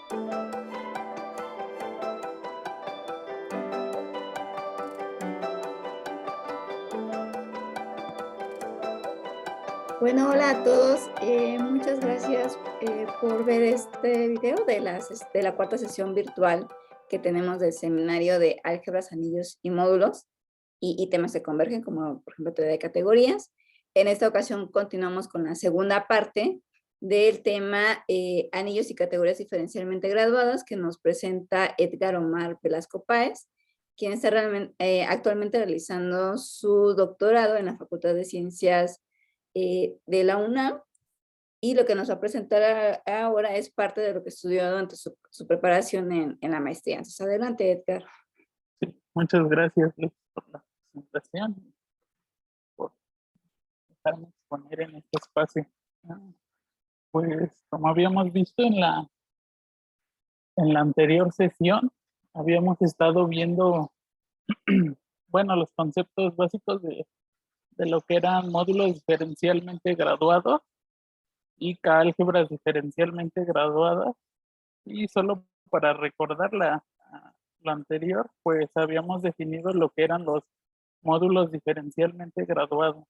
Bueno, hola a todos. Muchas gracias por ver este video de la cuarta sesión virtual que tenemos del seminario de álgebras, anillos y módulos y temas que convergen, como por ejemplo teoría de categorías. En esta ocasión continuamos con la segunda parte del tema anillos y categorías diferencialmente graduadas que nos presenta Edgar Omar Velasco Páez, quien está actualmente realizando su doctorado en la Facultad de Ciencias de la UNAM, y lo que nos va a presentar ahora es parte de lo que estudió durante su preparación en la maestría. Entonces, adelante, Edgar. Sí, muchas gracias, Liz, por la presentación, por dejarme exponer en este espacio. Pues, como habíamos visto en la anterior sesión, habíamos estado viendo, bueno, los conceptos básicos de lo que eran módulos diferencialmente graduados y álgebras diferencialmente graduadas. Y solo para recordar la anterior, pues habíamos definido lo que eran los módulos diferencialmente graduados.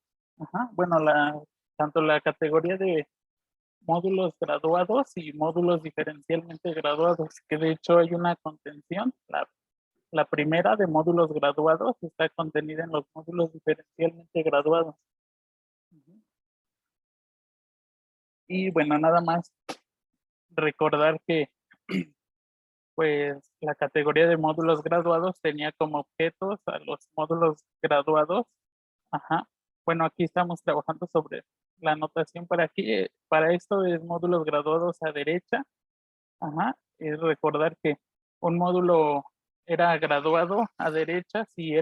Bueno, tanto la categoría de módulos graduados y módulos diferencialmente graduados, que de hecho hay una contención. La primera de módulos graduados está contenida en los módulos diferencialmente graduados. Y bueno, nada más recordar que pues la categoría de módulos graduados tenía como objetos a los módulos graduados. Bueno, aquí estamos trabajando sobre la anotación para aquí. Para esto es módulos graduados a derecha. Es recordar que un módulo era graduado a derecha si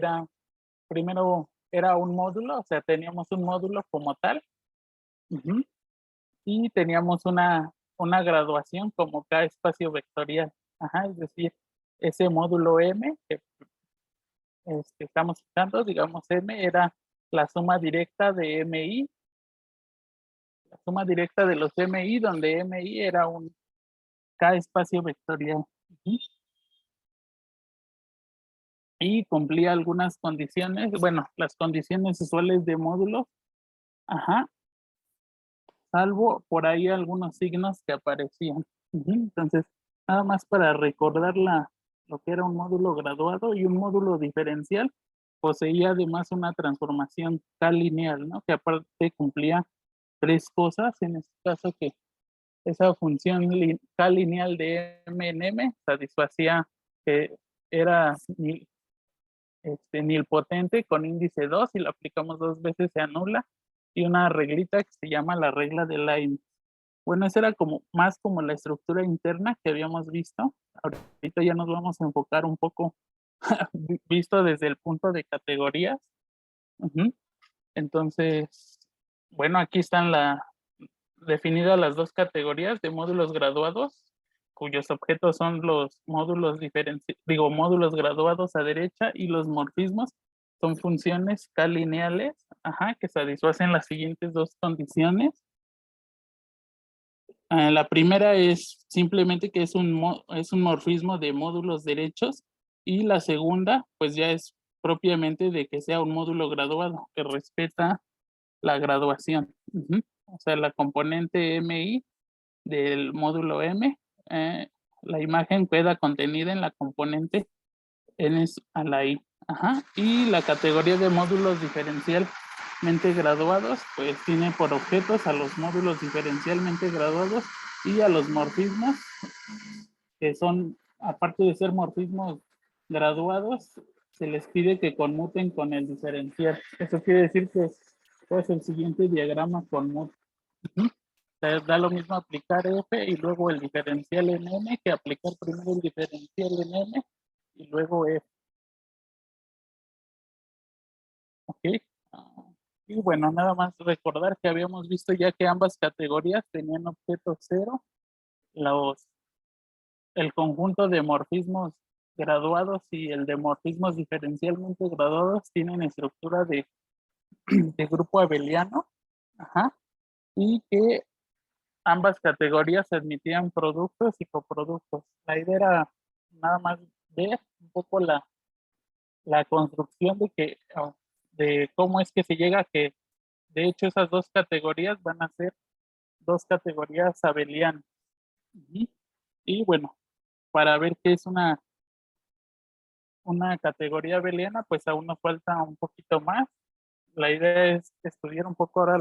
primero era un módulo, o sea, teníamos un módulo como tal. Y teníamos una graduación como K espacio vectorial. Es decir, ese módulo M que estamos usando, digamos M, era la suma directa de MI, la suma directa de los MI, donde MI era un K espacio vectorial. Y cumplía algunas condiciones, bueno, las condiciones usuales de módulos, salvo por ahí algunos signos que aparecían. Entonces, nada más para recordar lo que era un módulo graduado y un módulo diferencial, poseía además una transformación K-lineal, ¿no? Que aparte cumplía tres cosas, en este caso que esa función K-lineal de M en M satisfacía que era nilpotente con índice 2, si lo aplicamos 2 veces se anula, y una reglita que se llama la regla de Leibniz. Bueno, esa era más como la estructura interna que habíamos visto. Ahorita ya nos vamos a enfocar un poco visto desde el punto de categorías. Entonces, bueno, aquí están definidas las dos categorías de módulos graduados, cuyos objetos son los módulos módulos graduados a derecha, y los morfismos son funciones K-lineales, que satisfacen las siguientes dos condiciones. La primera es simplemente que es un morfismo de módulos derechos, y la segunda pues ya es propiamente de que sea un módulo graduado que respeta la graduación. O sea, la componente MI del módulo M, la imagen queda contenida en la componente N a la I. Y la categoría de módulos diferencialmente graduados, pues tiene por objetos a los módulos diferencialmente graduados y a los morfismos, que son, aparte de ser morfismos graduados, se les pide que conmuten con el diferencial. Eso quiere decir que pues el siguiente diagrama conmuta. Da lo mismo aplicar F y luego el diferencial en M que aplicar primero el diferencial en M y luego F. ¿Ok? Y bueno, nada más recordar que habíamos visto ya que ambas categorías tenían objeto cero. El conjunto de morfismos graduados y el de morfismos diferencialmente graduados tienen estructura de grupo abeliano. Y que ambas categorías admitían productos y coproductos. La idea era nada más ver un poco la construcción de cómo es que se llega a que, de hecho, esas dos categorías van a ser dos categorías abelianas. Y bueno, para ver qué es una categoría abeliana, pues aún nos falta un poquito más. La idea es estudiar un poco ahora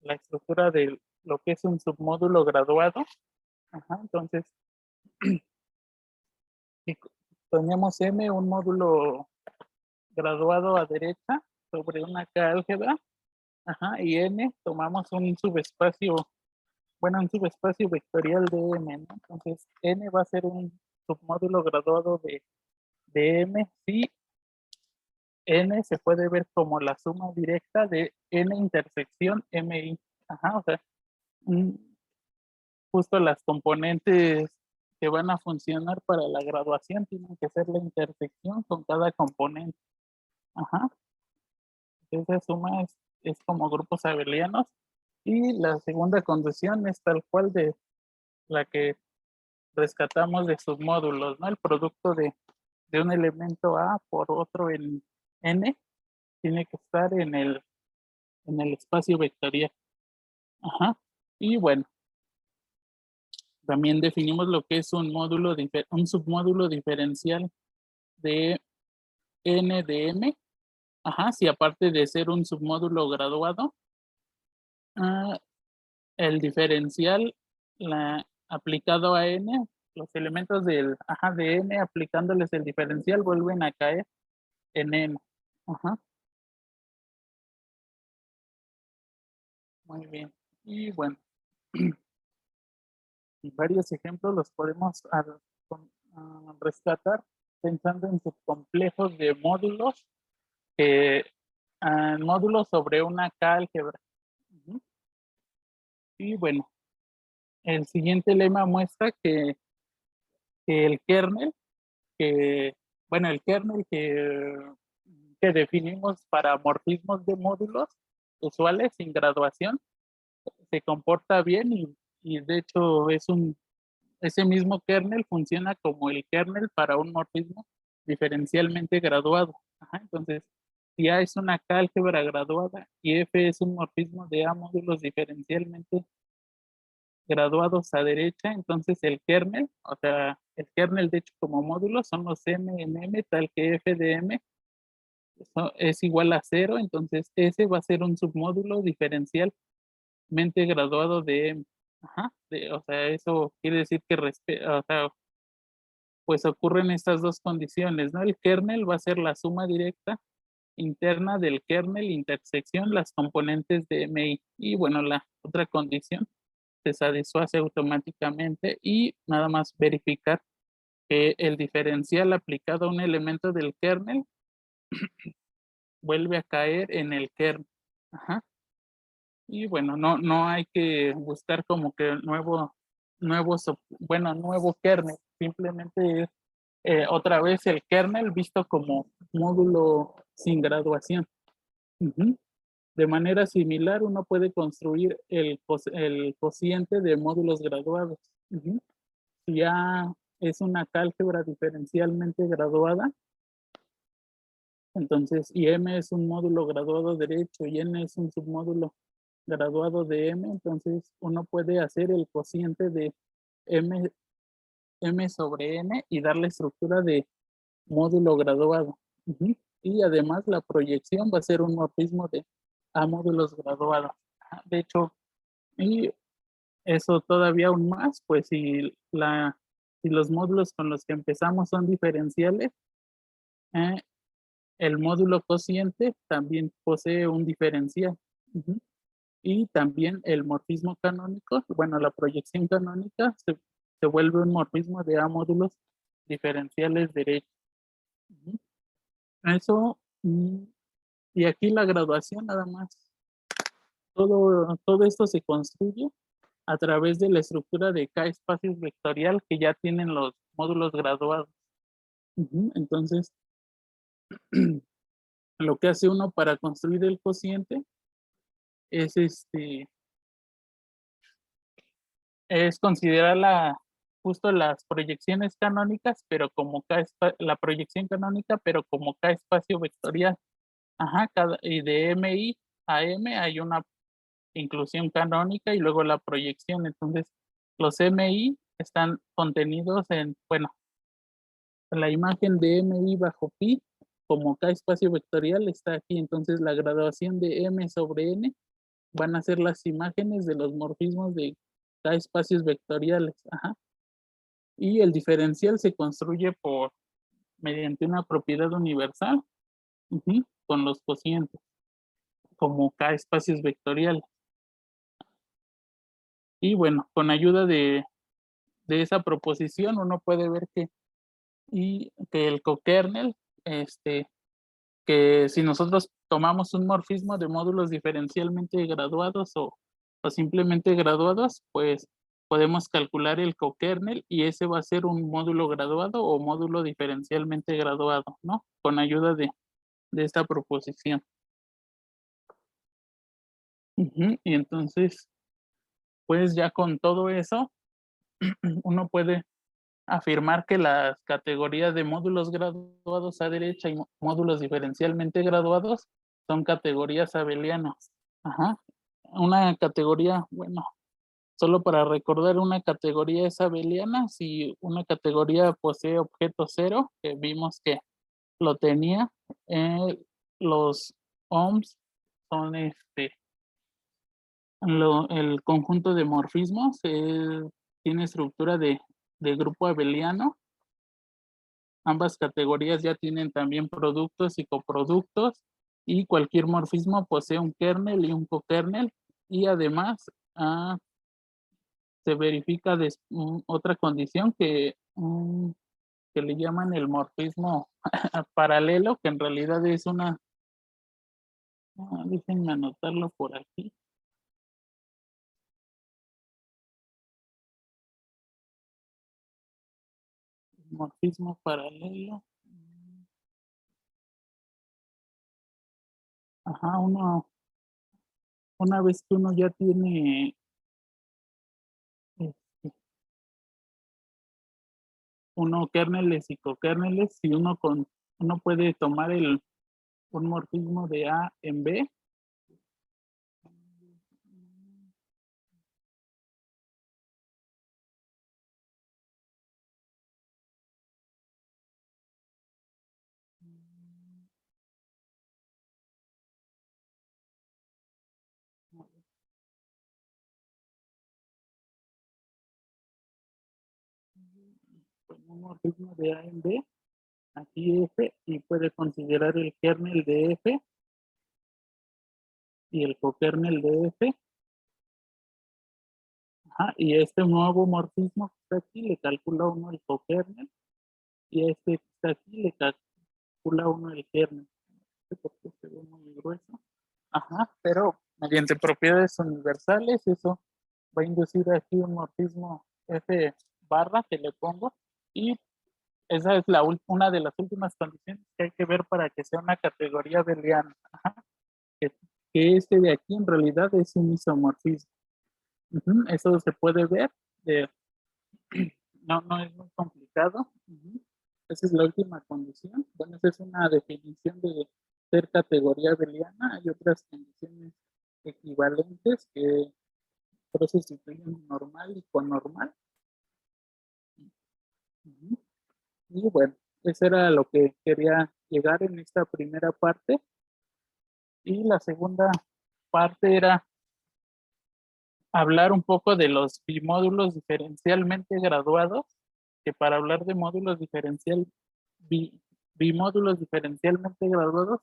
la estructura de lo que es un submódulo graduado. Entonces, si tenemos M, un módulo graduado a derecha sobre una K álgebra, y N tomamos un subespacio, bueno, un subespacio vectorial de M, ¿no? Entonces, N va a ser un submódulo graduado de M si N se puede ver como la suma directa de N intersección MI. O sea, justo las componentes que van a funcionar para la graduación tienen que ser la intersección con cada componente. Esa suma es como grupos abelianos. Y la segunda condición es tal cual de la que rescatamos de submódulos, ¿no? El producto de un elemento A por otro en N tiene que estar en el espacio vectorial. Y bueno, también definimos lo que es un submódulo diferencial de N de M. Si aparte de ser un submódulo graduado, el diferencial aplicado a N, los elementos de N aplicándoles el diferencial vuelven a caer en N. Muy bien. Y bueno, varios ejemplos los podemos rescatar pensando en subcomplejos de módulos, módulos sobre una K álgebra. Y bueno, el siguiente lema muestra que el kernel, el kernel que definimos para morfismos de módulos usuales sin graduación se comporta bien y de hecho ese mismo kernel funciona como el kernel para un morfismo diferencialmente graduado. Entonces, si A es una K álgebra graduada y F es un morfismo de A módulos diferencialmente graduados a derecha, entonces el kernel, o sea, el kernel de hecho como módulo son los M en M, tal que F de M es igual a 0, entonces ese va a ser un submódulo diferencialmente graduado de M. O sea, eso quiere decir que o sea, pues ocurren estas dos condiciones, ¿no? El kernel va a ser la suma directa interna del kernel intersección las componentes de MI. Y bueno, la otra condición se satisface automáticamente y nada más verificar que el diferencial aplicado a un elemento del kernel vuelve a caer en el kernel. Y bueno, no hay que buscar como que nuevo kernel, simplemente es otra vez el kernel visto como módulo sin graduación. De manera similar, uno puede construir el cociente de módulos graduados. Si ya es una álgebra diferencialmente graduada, entonces, y M es un módulo graduado derecho y N es un submódulo graduado de M, entonces uno puede hacer el cociente de M sobre N y darle estructura de módulo graduado. Y además la proyección va a ser un morfismo de A módulos graduados. De hecho, y eso todavía aún más, pues si los módulos con los que empezamos son diferenciales, el módulo cociente también posee un diferencial. Y también el morfismo canónico, bueno, la proyección canónica se vuelve un morfismo de A módulos diferenciales derechos. Eso, y aquí la graduación nada más. Todo esto se construye a través de la estructura de K espacios vectorial que ya tienen los módulos graduados. Entonces, lo que hace uno para construir el cociente es es considerar justo las proyecciones canónicas, pero como la proyección canónica, pero como K espacio vectorial. Ajá, y de MI a M hay una inclusión canónica y luego la proyección. Entonces, los MI están contenidos bueno, la imagen de MI bajo pi como K espacio vectorial está aquí. Entonces, la graduación de M sobre N van a ser las imágenes de los morfismos de K espacios vectoriales. Ajá. Y el diferencial se construye mediante una propiedad universal con los cocientes, como K espacios vectoriales. Y bueno, con ayuda de esa proposición uno puede ver que el cokernel, que si nosotros tomamos un morfismo de módulos diferencialmente graduados o simplemente graduados, pues podemos calcular el cokernel y ese va a ser un módulo graduado o módulo diferencialmente graduado, ¿no? Con ayuda de esta proposición. Y entonces, pues ya con todo eso, uno puede afirmar que las categorías de módulos graduados a derecha y módulos diferencialmente graduados son categorías abelianas. Ajá. Una categoría, bueno, solo para recordar, una categoría es abeliana si una categoría posee objeto cero, que vimos que lo tenía. Los ohms son el conjunto de morfismos, tiene estructura de grupo abeliano. Ambas categorías ya tienen también productos y coproductos y cualquier morfismo posee un kernel y un cokernel y además se verifica otra condición que le llaman el morfismo paralelo, que en realidad es déjenme anotarlo por aquí. Morfismo paralelo. Ajá, una vez que uno ya tiene uno kernels y cokernels, si uno puede tomar un morfismo de A en B. Un morfismo de A en B, aquí F, y puede considerar el kernel de F y el cokernel de F. Ajá, y este nuevo morfismo que está aquí le calcula uno el cokernel y este que está aquí le calcula uno el kernel. Porque se ve muy grueso. Ajá, pero mediante propiedades universales, eso va a inducir aquí un morfismo F barra que le pongo, y esa es una de las últimas condiciones que hay que ver para que sea una categoría abeliana. Ajá, que este de aquí en realidad es un isomorfismo. Eso se puede ver, no es muy complicado. Esa es la última condición. Bueno, esa es una definición de ser categoría abeliana. Hay otras condiciones equivalentes que por eso se sustituyen normal y conormal. Y bueno, eso era lo que quería llegar en esta primera parte. Y la segunda parte era hablar un poco de los bimódulos diferencialmente graduados, que para hablar de módulos bimódulos diferencialmente graduados,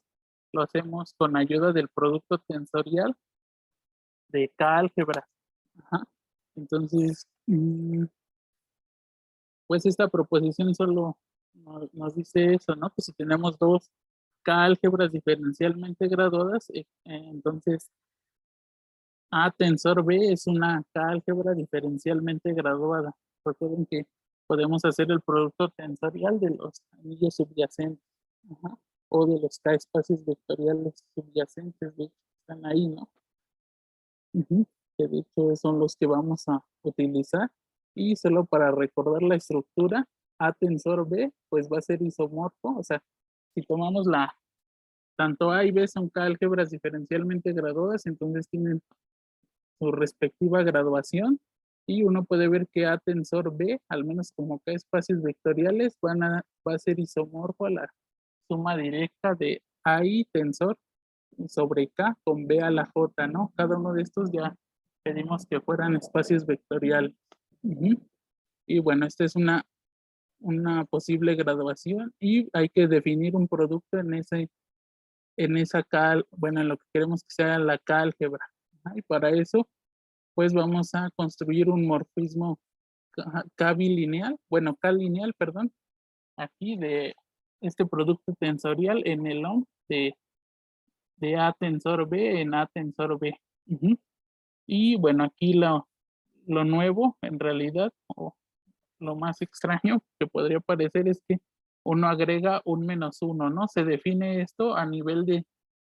lo hacemos con ayuda del producto tensorial de K álgebras. Entonces, pues esta proposición solo nos dice eso, ¿no? Que si tenemos dos K álgebras diferencialmente graduadas, entonces A tensor B es una K álgebra diferencialmente graduada. Recuerden que podemos hacer el producto tensorial de los anillos subyacentes, o de los K espacios vectoriales subyacentes, de hecho, están ahí, ¿no? que de hecho son los que vamos a utilizar. Y solo para recordar la estructura, A tensor B, pues va a ser isomorfo, o sea, si tomamos tanto A y B son álgebras diferencialmente graduadas, entonces tienen su respectiva graduación, y uno puede ver que A tensor B, al menos como K espacios vectoriales, va a ser isomorfo a la suma directa de AI tensor sobre K con B a la J, ¿no? Cada uno de estos ya pedimos que fueran espacios vectoriales. Ujú. Y bueno, esta es una posible graduación y hay que definir un producto en esa K, bueno, en lo que queremos que sea la K álgebra. Y para eso, pues vamos a construir un morfismo K bilineal, bueno, K lineal, perdón, aquí de este producto tensorial en el OM de A tensor B en A tensor B. Ujú. Y bueno, aquí lo nuevo, en realidad, o lo más extraño que podría parecer es que uno agrega un -1, ¿no? Se define esto a nivel de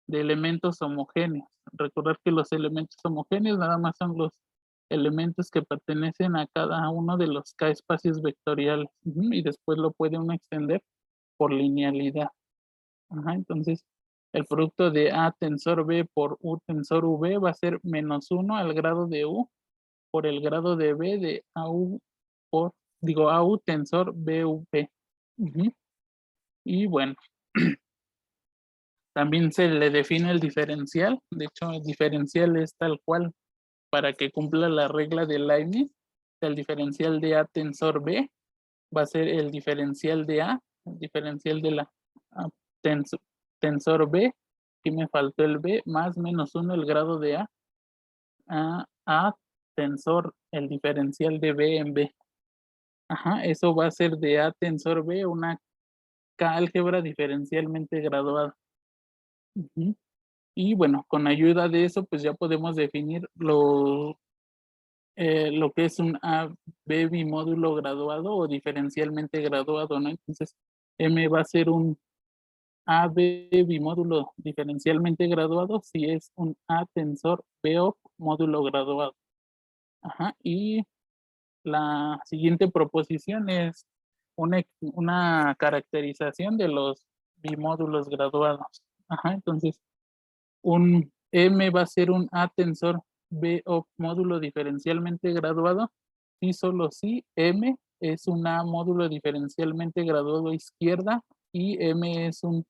elementos homogéneos. Recordar que los elementos homogéneos nada más son los elementos que pertenecen a cada uno de los K espacios vectoriales. Ujú. Y después lo puede uno extender por linealidad. Ajá, entonces, el producto de A tensor B por U tensor V va a ser -1 al grado de U por el grado de B de AU AU tensor BV. Ujú. Y bueno, también se le define el diferencial. De hecho, el diferencial es tal cual para que cumpla la regla de Leibniz. El diferencial de A tensor B va a ser el diferencial de A, el diferencial de la A tensor B, que me faltó el B, más -1 el grado de A tensor, el diferencial de B en B. Ajá, eso va a ser de A tensor B una K álgebra diferencialmente graduada. Ujú. Y bueno, con ayuda de eso, pues ya podemos definir lo que es un AB bimódulo graduado o diferencialmente graduado, ¿no? Entonces, M va a ser un AB bimódulo diferencialmente graduado si es un A tensor BO módulo graduado. Ajá, y la siguiente proposición es una caracterización de los bimódulos graduados. Ajá, entonces, un M va a ser un A tensor BO módulo diferencialmente graduado si solo si M es un A módulo diferencialmente graduado a izquierda y M es un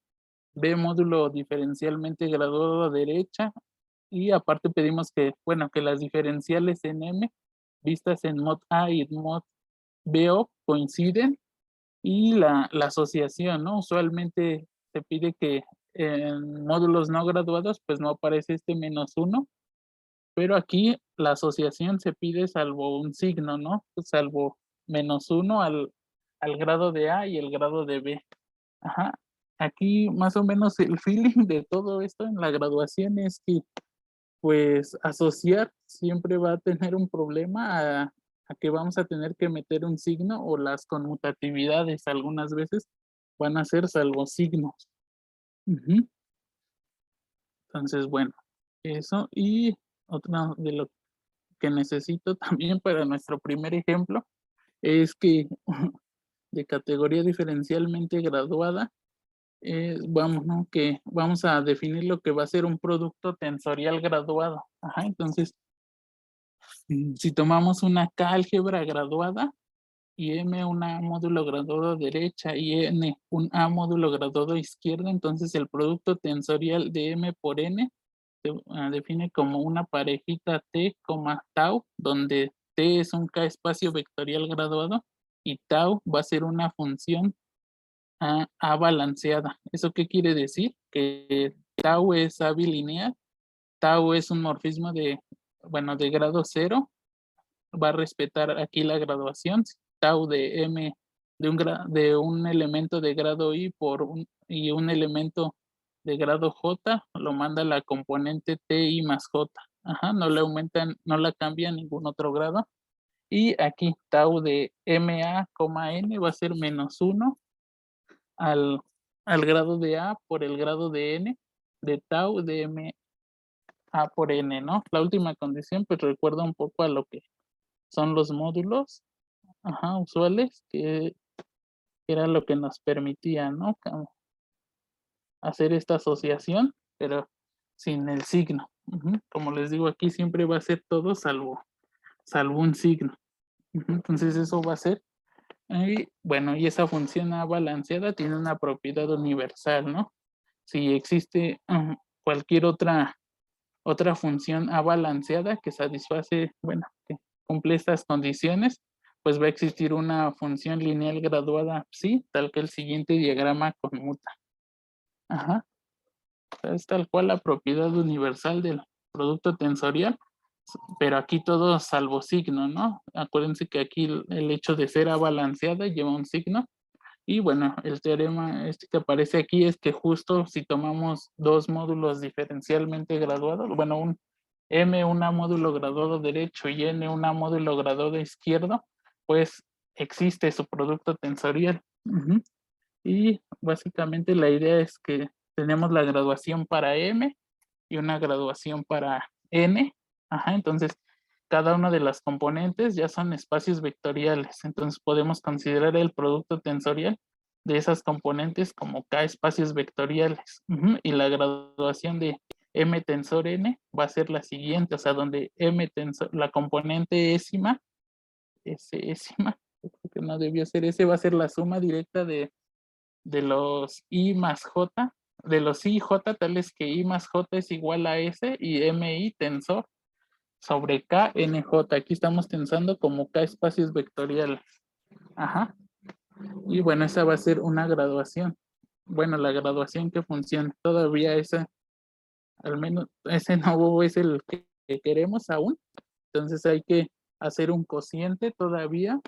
B módulo diferencialmente graduado a derecha, y aparte pedimos que, bueno, que las diferenciales en M vistas en mod A y mod BO coinciden, y la asociación, ¿no? Usualmente se pide que en módulos no graduados pues no aparece este -1, pero aquí la asociación se pide salvo un signo, ¿no? Salvo -1 al grado de A y el grado de B. Ajá. Aquí más o menos el feeling de todo esto en la graduación es que pues asociar siempre va a tener un problema a que vamos a tener que meter un signo, o las conmutatividades algunas veces van a ser salvo signos. Ujú. Entonces, bueno, eso. Y otra de lo que necesito también para nuestro primer ejemplo es que de categoría diferencialmente graduada, vamos, ¿no? Que vamos a definir lo que va a ser un producto tensorial graduado. Ajá, entonces, si tomamos una K álgebra graduada y M una módulo graduado derecha y N un A módulo graduado izquierda, entonces el producto tensorial de M por N se define como una parejita T, tau, donde T es un K espacio vectorial graduado y tau va a ser una función A balanceada. ¿Eso qué quiere decir? Que tau es A bilineal, tau es un morfismo bueno, de grado 0, va a respetar aquí la graduación. Tau de M de un elemento de grado I y un elemento de grado J lo manda a la componente TI más J. Ajá, no le aumentan, no la cambian ningún otro grado. Y aquí tau de MA, N va a ser -1 al grado de A por el grado de N de tau de M A por N, ¿no? La última condición, pues recuerda un poco a lo que son los módulos, usuales, que era lo que nos permitía, ¿no? Hacer esta asociación, pero sin el signo. Como les digo, aquí siempre va a ser todo salvo un signo. Entonces eso va a ser, y bueno, y esa función A balanceada tiene una propiedad universal, ¿no? Si existe cualquier otra función A balanceada que satisface, bueno, que cumple estas condiciones, pues va a existir una función lineal graduada psi, tal que el siguiente diagrama conmuta. Ajá. Es tal cual la propiedad universal del producto tensorial, pero aquí todo salvo signo, ¿no? Acuérdense que aquí el hecho de ser A balanceada lleva un signo. Y bueno, el teorema este que aparece aquí es que justo si tomamos dos módulos diferencialmente graduados, bueno, un M una módulo graduado derecho y N una módulo graduado izquierdo, pues existe su producto tensorial. Y básicamente la idea es que tenemos la graduación para M y una graduación para N. Entonces cada una de las componentes ya son espacios vectoriales. Entonces podemos considerar el producto tensorial de esas componentes como K espacios vectoriales. Y la graduación de M tensor N va a ser la siguiente, o sea, donde M tensor, la componente ésima, que no debió ser ese, va a ser la suma directa de los I más J, de los I y J, tales que I más J es igual a S y MI tensor sobre K NJ. Aquí estamos tensando como K espacios vectoriales. Y bueno, esa va a ser una graduación. Bueno, la graduación que funciona. Todavía esa, al menos ese no es el que queremos aún. Entonces hay que hacer un cociente todavía.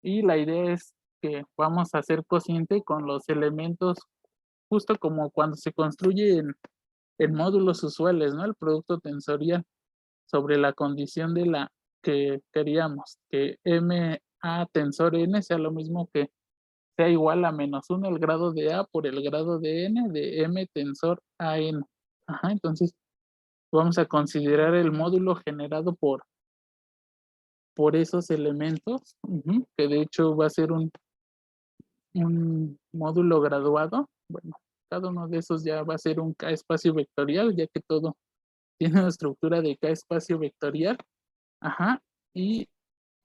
Y la idea es que vamos a hacer cociente con los elementos justo como cuando se construye en módulos usuales, ¿no? El producto tensorial sobre la condición de la que queríamos, que MA tensor N sea lo mismo que sea igual a -1 el grado de A por el grado de N de M tensor AN. Entonces vamos a considerar el módulo generado por esos elementos, que de hecho va a ser un módulo graduado. Bueno, cada uno de esos ya va a ser un K espacio vectorial, ya que todo tiene una estructura de K espacio vectorial. Y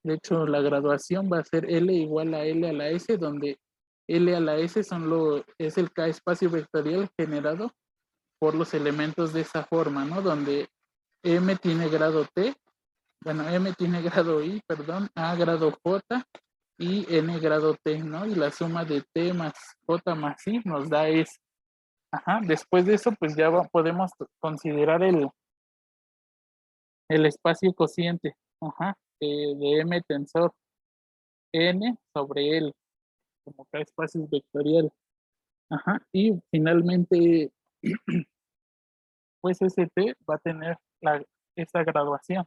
de hecho la graduación va a ser L igual a L a la S, donde L a la S es el K espacio vectorial generado por los elementos de esa forma, ¿no? Donde M tiene grado T, bueno, M tiene grado I, perdón, A grado J y N grado T, ¿no? Y la suma de T más J más I nos da S. Después de eso, pues ya podemos considerar el espacio cociente, de M tensor N sobre L, como K espacios vectorial. Y finalmente, pues ST va a tener esta graduación,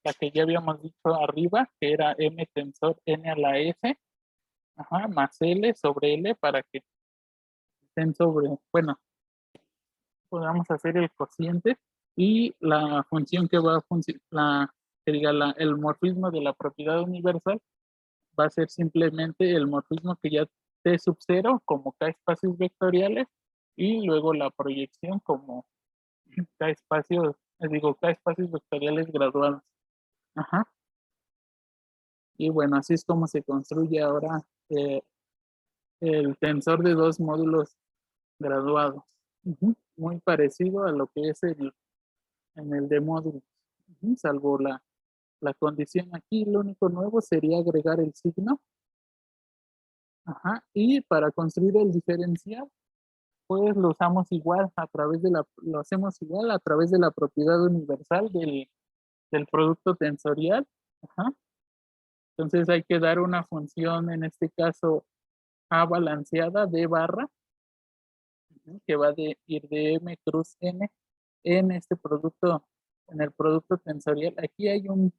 la que ya habíamos dicho arriba, que era M tensor N a la S, más L sobre L para que estén sobre, bueno, podamos hacer el cociente y la función que va a funcionar, el morfismo de la propiedad universal va a ser simplemente el morfismo que ya T sub 0 como K espacios vectoriales y luego la proyección como K espacios, K espacios vectoriales graduados. Y bueno, así es como se construye ahora el tensor de dos módulos graduados. Muy parecido a lo que es en el de módulos, salvo la condición aquí. Lo único nuevo sería agregar el signo. Y para construir el diferencial, pues lo usamos igual lo hacemos igual a través de la propiedad universal del producto tensorial. Entonces hay que dar una función, en este caso A balanceada de barra, que va a ir de M cruz N en este producto, en el producto tensorial. Aquí hay un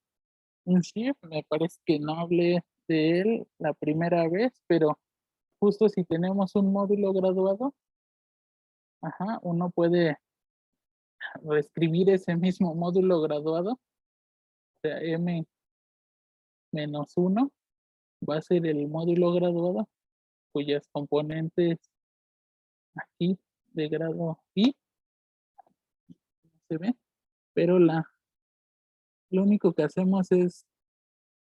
shift, me parece que no hablé de él la primera vez, pero justo si tenemos un módulo graduado, uno puede reescribir ese mismo módulo graduado, o sea, m menos 1 va a ser el módulo graduado cuyas componentes aquí de grado i no se ve, pero lo único que hacemos es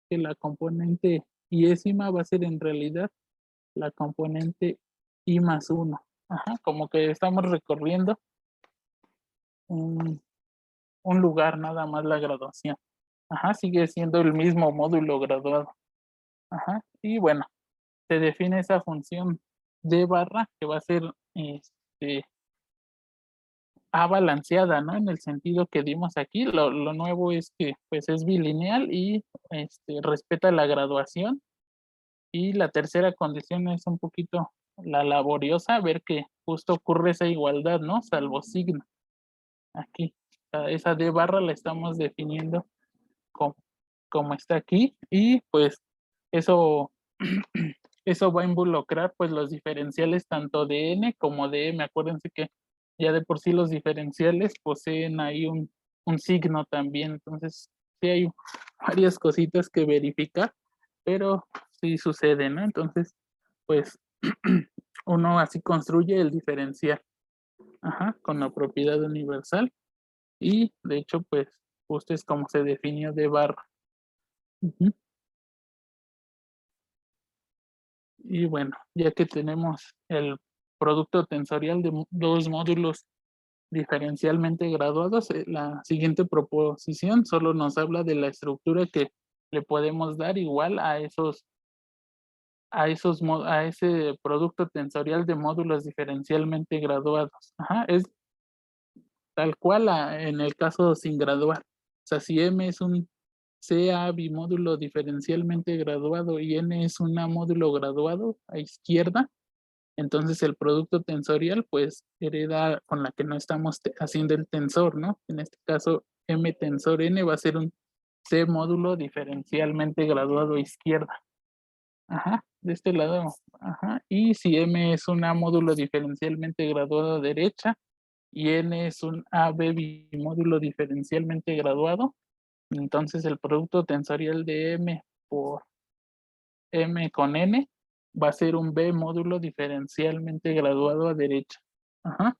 que la componente iésima va a ser en realidad la componente i más 1. Ajá, como que estamos recorriendo un, un lugar nada más la graduación. Ajá, sigue siendo el mismo módulo graduado. Ajá, y bueno, se define esa función de barra que va a ser A balanceada, ¿no? En el sentido que dimos aquí. Lo nuevo es que pues es bilineal y respeta la graduación. Y la tercera condición es un poquito la laboriosa, ver que justo ocurre esa igualdad, ¿no? Salvo signo. Aquí, esa D barra la estamos definiendo como, como está aquí y pues eso, eso va a involucrar pues los diferenciales tanto de n como de m. Acuérdense que ya de por sí los diferenciales poseen ahí un signo también, entonces sí hay varias cositas que verificar, pero sí sucede, ¿no? Entonces, pues uno así construye el diferencial, ajá, con la propiedad universal y de hecho, pues justo es como se definió de barra. Ujú. Y bueno, ya que tenemos el producto tensorial de dos módulos diferencialmente graduados, la siguiente proposición solo nos habla de la estructura que le podemos dar igual a ese producto tensorial de módulos diferencialmente graduados. Ajá, es tal cual en el caso sin graduar. O sea, si M es un CA bimódulo diferencialmente graduado y N es un A módulo graduado a izquierda, entonces el producto tensorial pues hereda con la que no estamos haciendo el tensor, ¿no? En este caso M tensor N va a ser un C módulo diferencialmente graduado a izquierda. Ajá, de este lado. Ajá. Y si M es un A módulo diferencialmente graduado a derecha y N es un AB bimódulo diferencialmente graduado, entonces el producto tensorial de M por M con N va a ser un B módulo diferencialmente graduado a derecha. Ajá.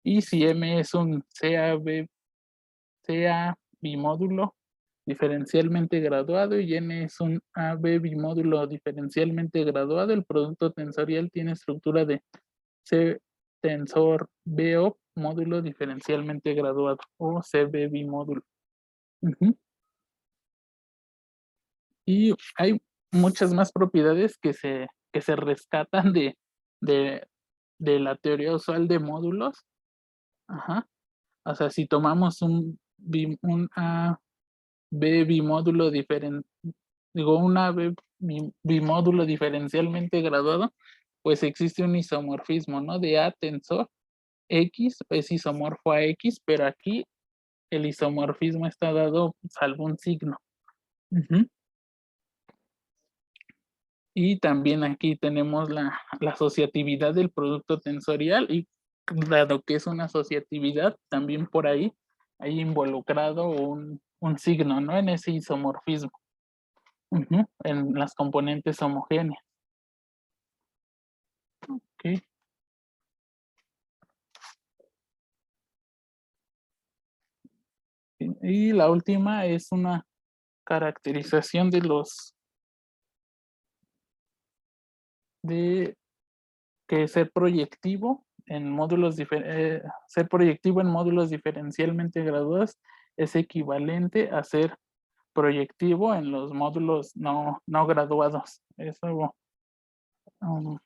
Y si M es un CA bimódulo diferencialmente graduado y N es un AB bimódulo diferencialmente graduado, el producto tensorial tiene estructura de C tensor BO módulo diferencialmente graduado o CB bimódulo. Ujú. Y hay muchas más propiedades que se rescatan de, de la teoría usual de módulos. Ajá. O sea, si tomamos un A, B bimódulo diferente, digo, un A, B bimódulo diferencialmente graduado, pues existe un isomorfismo, ¿no? De A tensor X es isomorfo a X, pero aquí el isomorfismo está dado salvo un signo. Ujú. Y también aquí tenemos la asociatividad del producto tensorial y dado que es una asociatividad, también por ahí hay involucrado un signo, ¿no? En ese isomorfismo, ujú, en las componentes homogéneas. ¿Ok? Y la última es una caracterización de que ser proyectivo en módulos diferencialmente graduados es equivalente a ser proyectivo en los módulos no graduados. Um,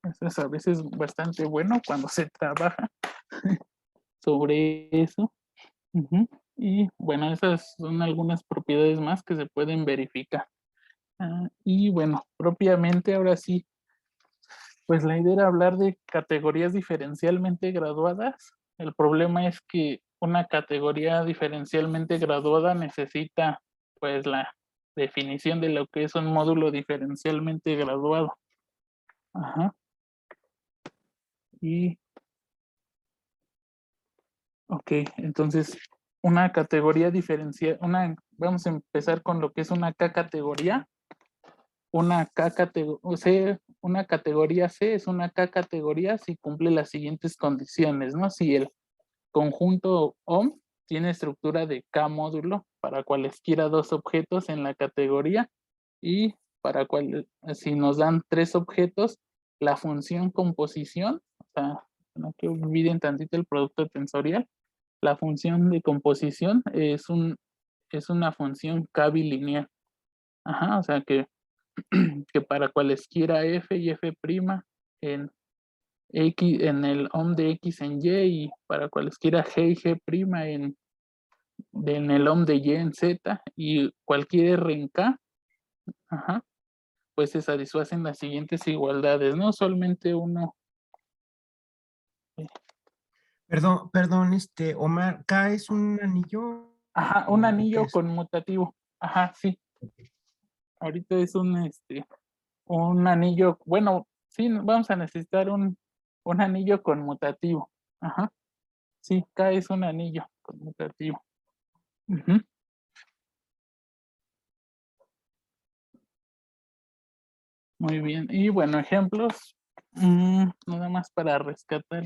eso es a veces bastante bueno cuando se trabaja sobre eso. Ujú. Y bueno, esas son algunas propiedades más que se pueden verificar. Y bueno, propiamente ahora sí, pues la idea era hablar de categorías diferencialmente graduadas. El problema es que una categoría diferencialmente graduada necesita pues la definición de lo que es un módulo diferencialmente graduado. Ajá. Y Ok, entonces una categoría diferencial, vamos a empezar con lo que es una K categoría. Una una categoría C es una K categoría si cumple las siguientes condiciones, ¿no? Si el conjunto OM tiene estructura de K módulo para cualesquiera dos objetos en la categoría y si nos dan tres objetos, la función composición, o sea, no que olviden tantito el producto tensorial, la función de composición es una función K bilineal. Ajá, o sea que para cualesquiera f y f' en X, en el OM de X en Y y para cualesquiera G y G' en el OM de Y en Z y cualquier R en K, ajá, pues se satisfacen las siguientes igualdades, ¿no? Solamente uno. Perdón, Omar, ¿K es un anillo Ajá, un o qué anillo es? conmutativo. Ajá, sí. Ahorita es un anillo, bueno, sí, vamos a necesitar un anillo conmutativo. Ajá. Sí, K es un anillo conmutativo. Ujú. Muy bien. Y bueno, ejemplos. Nada más para rescatar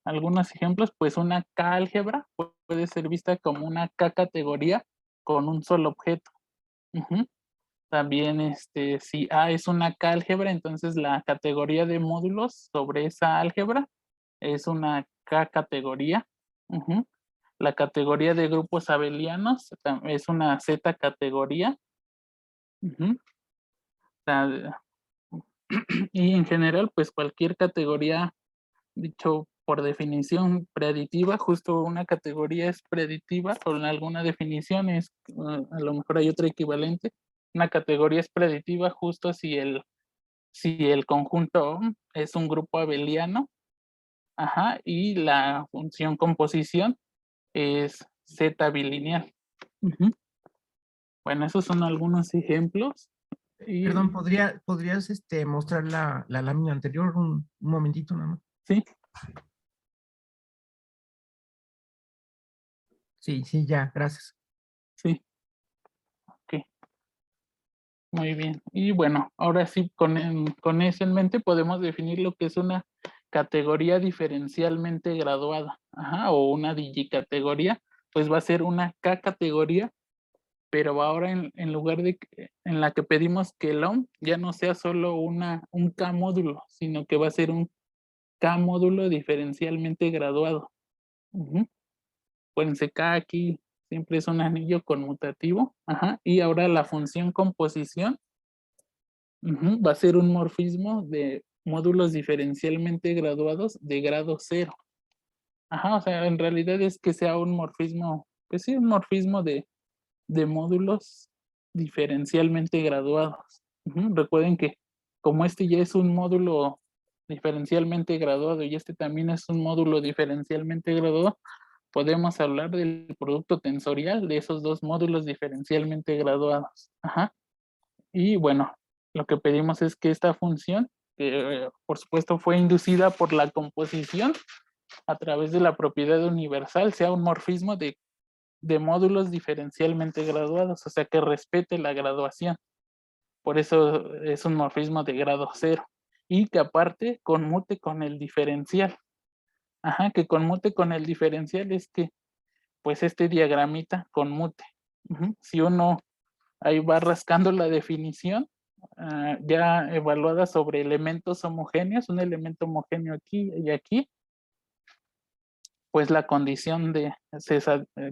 algunos ejemplos, pues una K álgebra puede ser vista como una K categoría con un solo objeto. Ujú. También, si A es una K álgebra, entonces la categoría de módulos sobre esa álgebra es una K categoría. Ujú. La categoría de grupos abelianos es una Z categoría. Ujú. La- y en general, pues cualquier categoría, dicho por definición preaditiva, justo una categoría es preaditiva, con alguna definición es, a lo mejor hay otra equivalente. Una categoría es preaditiva justo si el conjunto es un grupo abeliano, ajá, y la función composición es Z bilineal. Ujú. Bueno, esos son algunos ejemplos. Perdón, Y ¿podrías mostrar la lámina anterior un momentito nada más? sí, Sí, sí, ya, gracias. sí, ok, muy bien. Y bueno, ahora sí, con eso en mente podemos definir lo que es una categoría diferencialmente graduada, ajá, o una digicategoría, pues va a ser una K categoría, pero ahora en lugar de en la que pedimos que el OM ya no sea solo un K módulo, sino que va a ser un K módulo diferencialmente graduado. Ujú. Acuérdense, K aquí siempre es un anillo conmutativo. Ajá. Y ahora la función composición, ujú, va a ser un morfismo de módulos diferencialmente graduados de grado cero. Ajá, o sea, en realidad es que sea un morfismo, pues sí, un morfismo de módulos diferencialmente graduados. Ujú. Recuerden que como este ya es un módulo diferencialmente graduado y este también es un módulo diferencialmente graduado, podemos hablar del producto tensorial de esos dos módulos diferencialmente graduados. Ajá. Y bueno, lo que pedimos es que esta función, que por supuesto fue inducida por la composición a través de la propiedad universal, sea un morfismo de módulos diferencialmente graduados, o sea que respete la graduación. Por eso es un morfismo de grado cero. Y que aparte conmute con el diferencial. Ajá, que conmute con el diferencial es que pues este diagramita conmute. Ujú. Si uno ahí va rascando la definición, ya evaluada sobre elementos homogéneos, un elemento homogéneo aquí y aquí, pues la condición de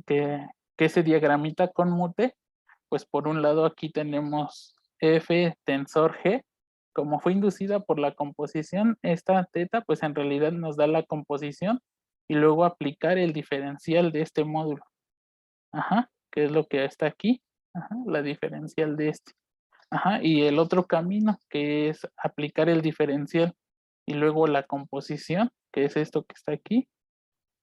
que ese diagramita conmute, pues por un lado aquí tenemos F tensor G, como fue inducida por la composición, esta teta pues en realidad nos da la composición y luego aplicar el diferencial de este módulo. Ajá, que es lo que está aquí, ajá, la diferencial de este. Ajá, y el otro camino que es aplicar el diferencial y luego la composición, que es esto que está aquí.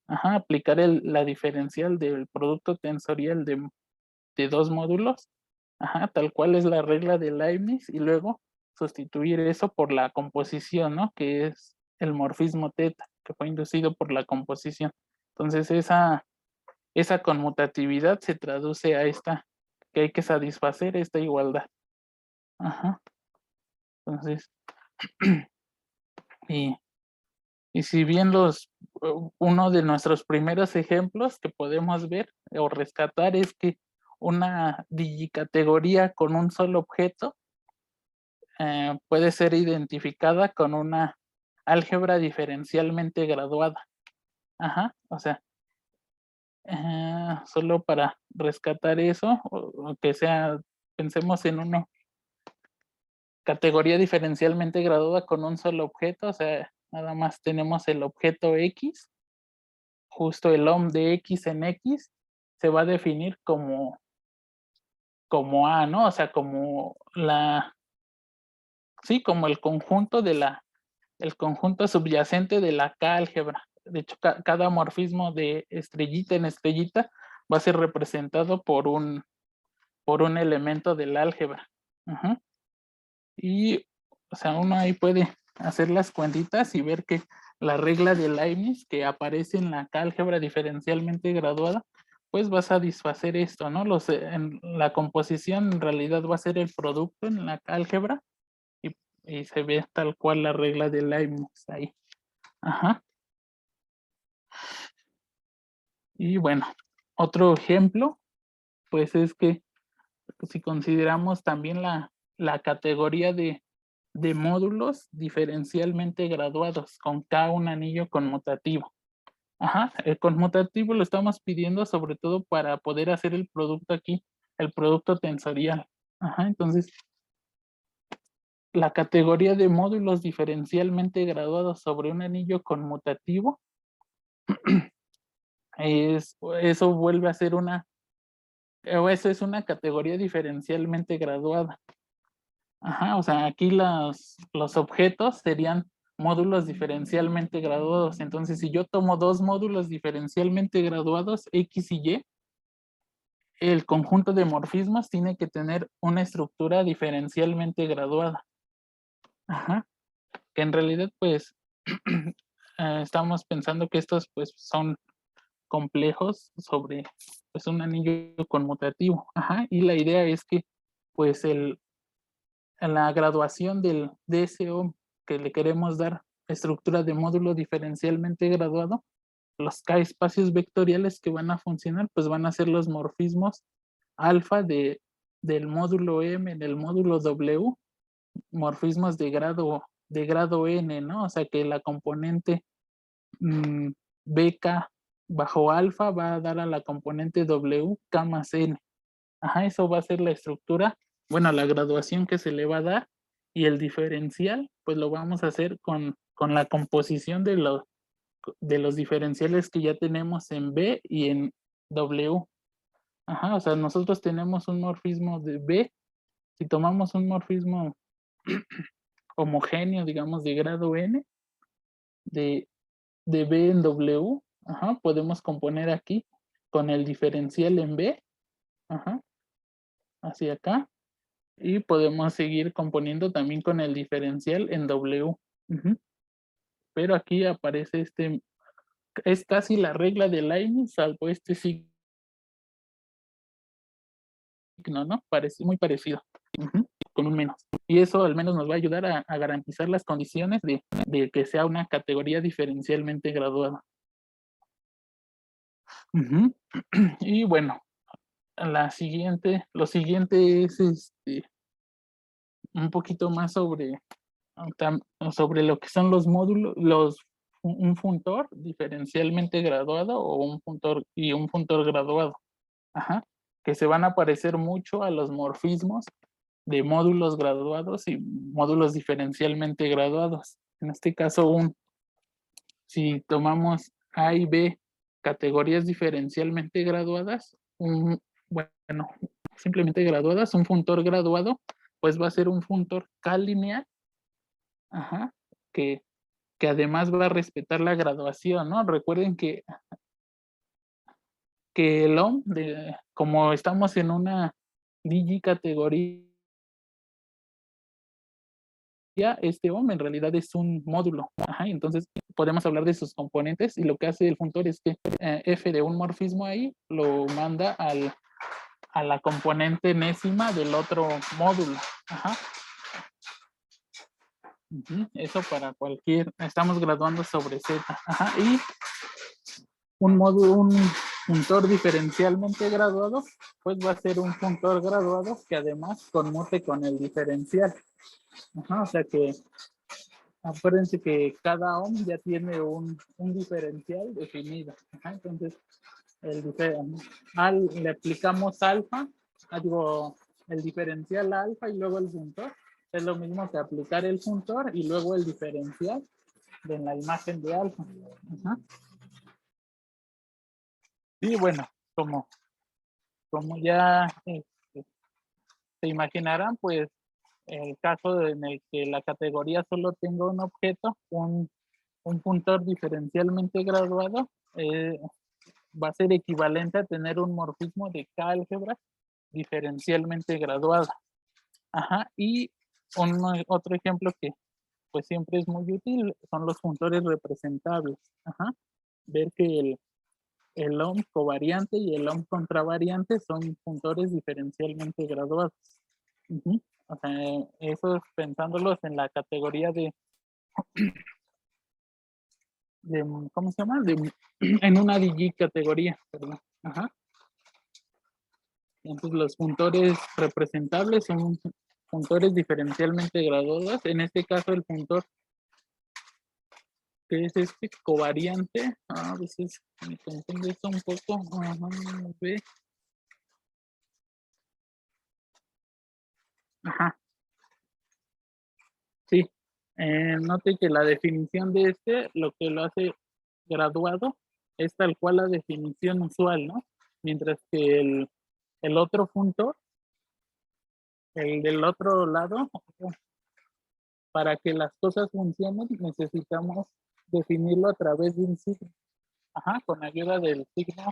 Ajá, aplicar la diferencial del producto tensorial de dos módulos. Ajá, tal cual es la regla de Leibniz y luego sustituir eso por la composición, ¿no? Que es el morfismo teta, que fue inducido por la composición. Entonces, esa conmutatividad se traduce a esta, que hay que satisfacer esta igualdad. Ajá. Entonces, y si bien uno de nuestros primeros ejemplos que podemos ver o rescatar es que una digicategoría con un solo objeto puede ser identificada con una álgebra diferencialmente graduada. Ajá, o sea, solo para rescatar eso, o que sea, pensemos en una categoría diferencialmente graduada con un solo objeto, o sea, nada más tenemos el objeto X, justo el OM de X en X se va a definir como A, ¿no? O sea, como sí, como el conjunto el conjunto subyacente de la K álgebra. De hecho, cada morfismo de estrellita en estrellita va a ser representado por un elemento del álgebra. Ujú. Y, o sea, uno ahí puede hacer las cuentitas y ver que la regla de Leibniz que aparece en la álgebra diferencialmente graduada, pues va a satisfacer esto, ¿no? En la composición en realidad va a ser el producto en la álgebra y se ve tal cual la regla de Leibniz ahí. Ajá. Y bueno, otro ejemplo, pues es que si consideramos también la categoría de módulos diferencialmente graduados con K un anillo conmutativo. Ajá, el conmutativo lo estamos pidiendo sobre todo para poder hacer el producto aquí, el producto tensorial. Ajá, entonces, la categoría de módulos diferencialmente graduados sobre un anillo conmutativo eso vuelve a ser o eso es una categoría diferencialmente graduada. Ajá, o sea, aquí los objetos serían módulos diferencialmente graduados. Entonces, si yo tomo dos módulos diferencialmente graduados, X y Y, el conjunto de morfismos tiene que tener una estructura diferencialmente graduada. Ajá, que en realidad, pues, estamos pensando que estos, pues, son complejos sobre, pues, un anillo conmutativo. Ajá, y la idea es que, pues, en la graduación del DSO que le queremos dar estructura de módulo diferencialmente graduado, los K espacios vectoriales que van a funcionar, pues van a ser los morfismos alfa del módulo M en el módulo W, morfismos de grado N, ¿no? O sea que la componente BK bajo alfa va a dar a la componente W K más N. Ajá, eso va a ser la estructura, bueno, la graduación que se le va a dar y el diferencial, pues lo vamos a hacer con la composición de los diferenciales que ya tenemos en B y en W. Ajá, o sea, nosotros tenemos un morfismo de B. Si tomamos un morfismo homogéneo, digamos, de grado N, de, de B en W, ajá, podemos componer aquí con el diferencial en B, ajá, hacia acá, y podemos seguir componiendo también con el diferencial en W. Ujú. Pero aquí aparece es casi la regla de Leibniz, salvo este signo, ¿no? Parece muy parecido, ujú, con un menos. Y eso al menos nos va a ayudar a garantizar las condiciones de que sea una categoría diferencialmente graduada. Ujú. Y bueno, lo siguiente es un poquito más sobre lo que son los módulos, un funtor diferencialmente graduado o un funtor graduado, ajá, que se van a parecer mucho a los morfismos de módulos graduados y módulos diferencialmente graduados. En este caso, si tomamos A y B categorías diferencialmente graduadas, bueno, simplemente graduadas, un funtor graduado, pues va a ser un funtor K-lineal, ajá, que, que además va a respetar la graduación, ¿no? Recuerden que el OM, como estamos en una digi categoría este OM en realidad es un módulo. Ajá, entonces podemos hablar de sus componentes y lo que hace el funtor es que f de un morfismo ahí lo manda a la componente enésima del otro módulo. Ajá. Eso para cualquier, estamos graduando sobre Z. Ajá. Y un funtor diferencialmente graduado, pues va a ser un funtor graduado que además conmute con el diferencial. Ajá, o sea que acuérdense que cada ohm ya tiene un diferencial definido. Ajá, entonces, le aplicamos alfa, digo, el diferencial alfa y luego el funtor. Es lo mismo que aplicar el funtor y luego el diferencial de la imagen de alfa. Ajá. Y bueno, como ya se imaginarán, pues el caso en el que la categoría solo tenga un objeto, un funtor diferencialmente graduado, va a ser equivalente a tener un morfismo de K-álgebra diferencialmente graduado. Ajá, y otro ejemplo que pues siempre es muy útil son los funtores representables. Ajá, ver que el ohm covariante y el ohm contravariante son funtores diferencialmente graduados. O sea, eso es pensándolos en la categoría de ¿cómo se llama? En una DG categoría, perdón. Ajá. Entonces los funtores representables son funtores diferencialmente graduados. En este caso el funtor que es este covariante, a veces me confunde esto un poco. Ajá, ve. Ajá. Sí. Note que la definición de lo que lo hace graduado es tal cual la definición usual, ¿no? Mientras que el otro funtor, el del otro lado, para que las cosas funcionen, necesitamos definirlo a través de un signo. Ajá, con ayuda del signo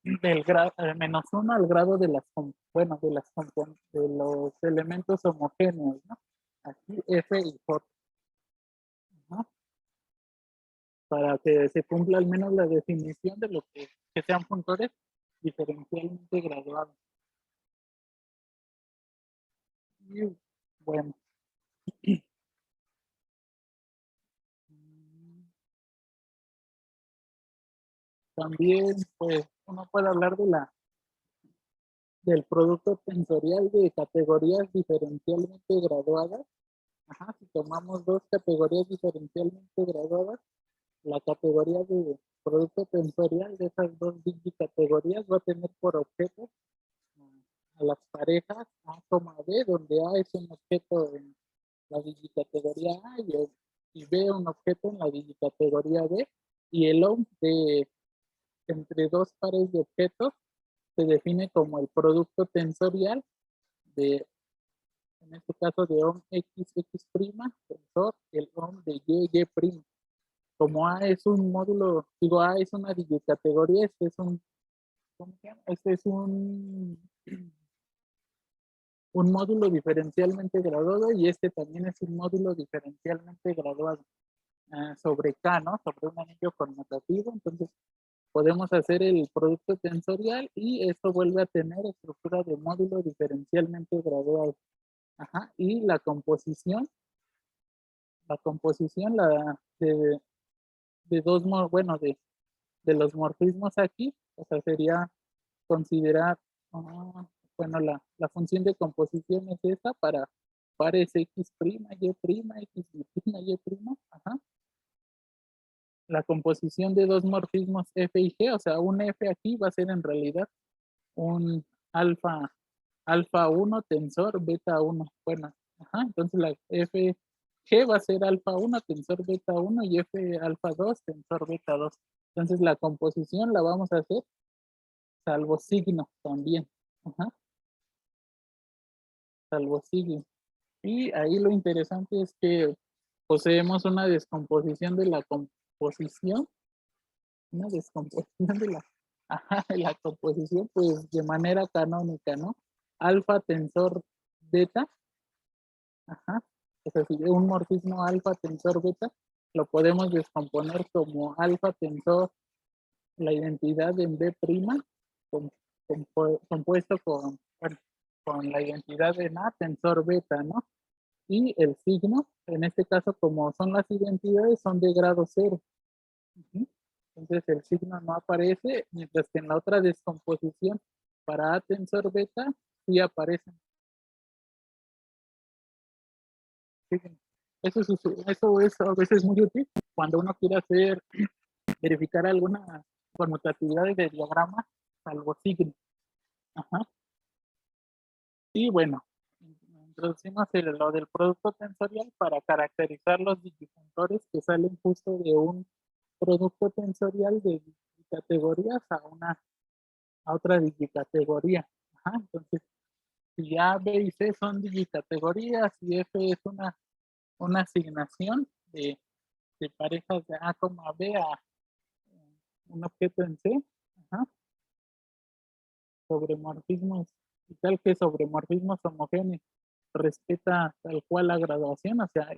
del grado -1 al grado de de los elementos homogéneos, ¿no? Aquí F y J. Ajá. Para que se cumpla al menos la definición de lo que sean funtores diferencialmente graduados. Y bueno. También, pues, uno puede hablar del producto tensorial de categorías diferencialmente graduadas. Ajá, si tomamos dos categorías diferencialmente graduadas, la categoría de producto tensorial de esas dos categorías va a tener por objeto a las parejas A, B, donde A es un objeto en la digicategoría A y B un objeto en la digicategoría B, y el OM entre dos pares de objetos se define como el producto tensorial de, en este caso, de OM X, X', tensor, el OM de Y, Y'. Como A es un módulo, digo, A es una digicategoría, este es un, ¿cómo se llama? Este es un módulo diferencialmente graduado y este también es un módulo diferencialmente graduado sobre K, ¿no? Sobre un anillo conmutativo. Entonces, podemos hacer el producto tensorial y esto vuelve a tener estructura de módulo diferencialmente graduado. Ajá. Y la composición de dos, bueno, de los morfismos aquí, o sea, sería considerar, bueno, la función de composición es esta para pares X', Y', X', Y', ajá. La composición de dos morfismos F y G, o sea, un F aquí va a ser en realidad un alfa 1 tensor beta 1. Bueno, ajá, entonces la F G va a ser alfa 1 tensor beta 1 y F alfa 2 tensor beta 2. Entonces la composición la vamos a hacer salvo signo también. Ajá. Salvo signo. Y ahí lo interesante es que poseemos una descomposición de la composición, una descomposición de la composición, pues de manera canónica, ¿no? Alfa tensor beta, ajá, O sea, si un morfismo alfa tensor beta, lo podemos descomponer como alfa tensor la identidad en B' com- compuesto bueno, con la identidad en A tensor beta, ¿no? Y el signo, en este caso, como son las identidades, son de grado cero. Ujú. Entonces el signo no aparece, mientras que en la otra descomposición para A tensor beta sí aparecen signos. Eso es a veces muy útil cuando uno quiere verificar alguna conmutatividad de diagrama, salvo signo. Ajá. Y bueno, introducimos lo del producto tensorial para caracterizar los digifuntores que salen justo de un producto tensorial de categorías a otra digicategoría. Ajá, entonces, si A, B y C son digicategorías y F es una asignación de parejas de A, B a un objeto en C, ajá, sobremorfismos, y tal que sobremorfismos homogéneos respeta tal cual la graduación, o sea,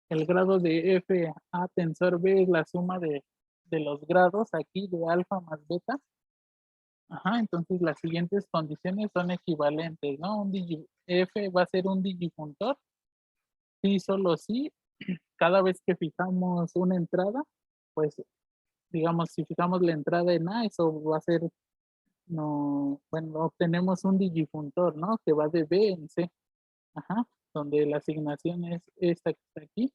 el grado de F A tensor B es la suma de los grados aquí de alfa más beta. Ajá, entonces las siguientes condiciones son equivalentes, ¿no? F va a ser un digifuntor, sí, solo sí, cada vez que fijamos una entrada, pues digamos, si fijamos la entrada en A, eso va a ser, no, bueno, obtenemos un digifuntor, ¿no? Que va de B en C, ajá, donde la asignación es esta que está aquí,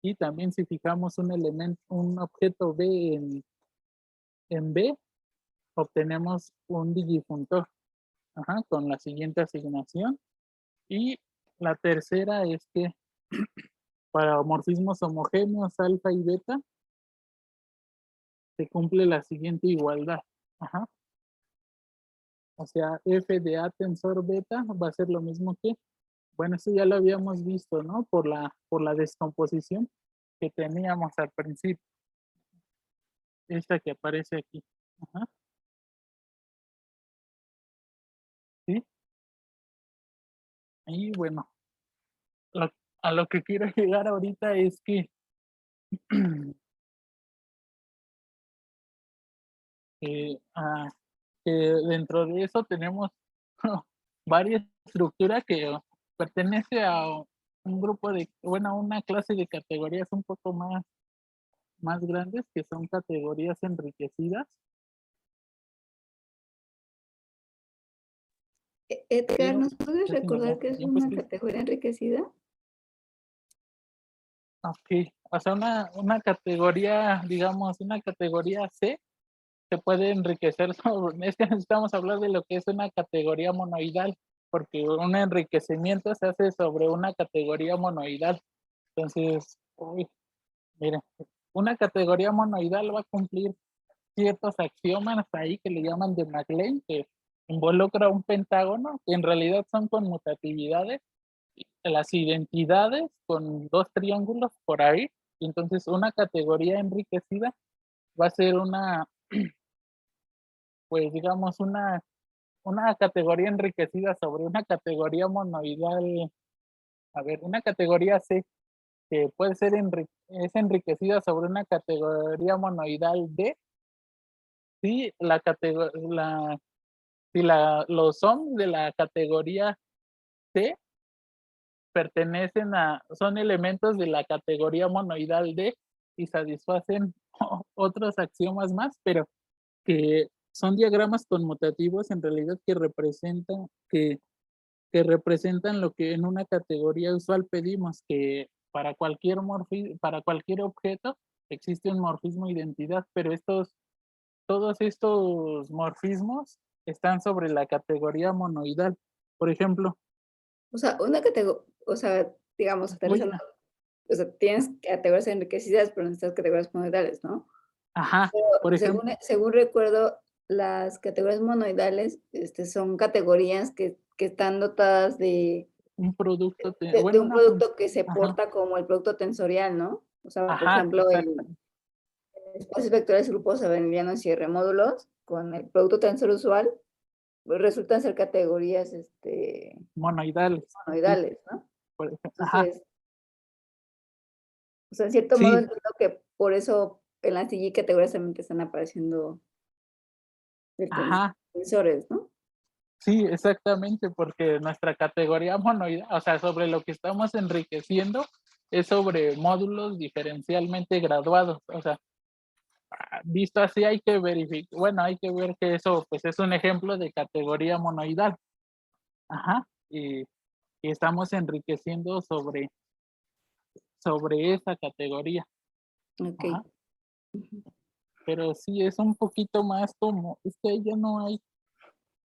y también si fijamos un objeto B en B, obtenemos un digifuntor, ajá, con la siguiente asignación. Y la tercera es que para homorfismos homogéneos alfa y beta se cumple la siguiente igualdad. Ajá. O sea, F de A tensor beta va a ser lo mismo que, bueno, eso ya lo habíamos visto, ¿no? Por la descomposición que teníamos al principio. Esta que aparece aquí. Ajá. ¿Sí? Y bueno, a lo que quiero llegar ahorita es que que dentro de eso tenemos varias estructuras que pertenece a un grupo bueno, una clase de categorías un poco más grandes que son categorías enriquecidas. Edgar, ¿nos puedes Casi nos recordar da qué es tiempo, es una que, categoría enriquecida? ok, o sea, una categoría, digamos, una categoría C se puede enriquecer es que necesitamos hablar de lo que es una categoría monoidal, porque un enriquecimiento se hace sobre una categoría monoidal. Entonces, uy, mira, una categoría monoidal va a cumplir ciertos axiomas ahí que le llaman de MacLane, que involucra un pentágono, que en realidad son conmutatividades, las identidades con dos triángulos por ahí. Entonces, una categoría enriquecida va a ser pues digamos, una categoría enriquecida sobre una categoría monoidal, a ver, una categoría C, que puede ser es enriquecida sobre una categoría monoidal D, si los son de la categoría C son elementos de la categoría monoidal D y satisfacen otros axiomas más, pero que son diagramas conmutativos en realidad que representan lo que en una categoría usual pedimos, que para cualquier objeto existe un morfismo identidad, pero todos estos morfismos están sobre la categoría monoidal. Por ejemplo, O sea, una categoría, o sea, digamos, voy aterrizando, a, o sea, tienes categorías enriquecidas, pero necesitas categorías monoidales, ¿no? ajá, Pero por ejemplo, según recuerdo, las categorías monoidales son categorías que están dotadas un producto, de bueno, un una producto que se ajá, porta como el producto tensorial, ¿no? O sea, por ajá, ejemplo, exacto, en espacios vectoriales, grupos abelianos y R-módulos, con el producto tensor usual, pues resultan ser categorías monoidales, sí. monoidales, ¿no? por ejemplo. Ajá, Entonces, o sea, en cierto modo sí, entiendo que por eso en las DG categorías también te están apareciendo ajá, tensores, ¿no? sí, exactamente, porque nuestra categoría monoidal, o sea, sobre lo que estamos enriqueciendo es sobre módulos diferencialmente graduados. O sea, visto así hay que verificar, bueno, hay que ver que eso pues es un ejemplo de categoría monoidal. Ajá, y estamos enriqueciendo sobre esa categoría. Okey. Ajá, Ujú. pero sí es un poquito más como, es que ahí ya no hay,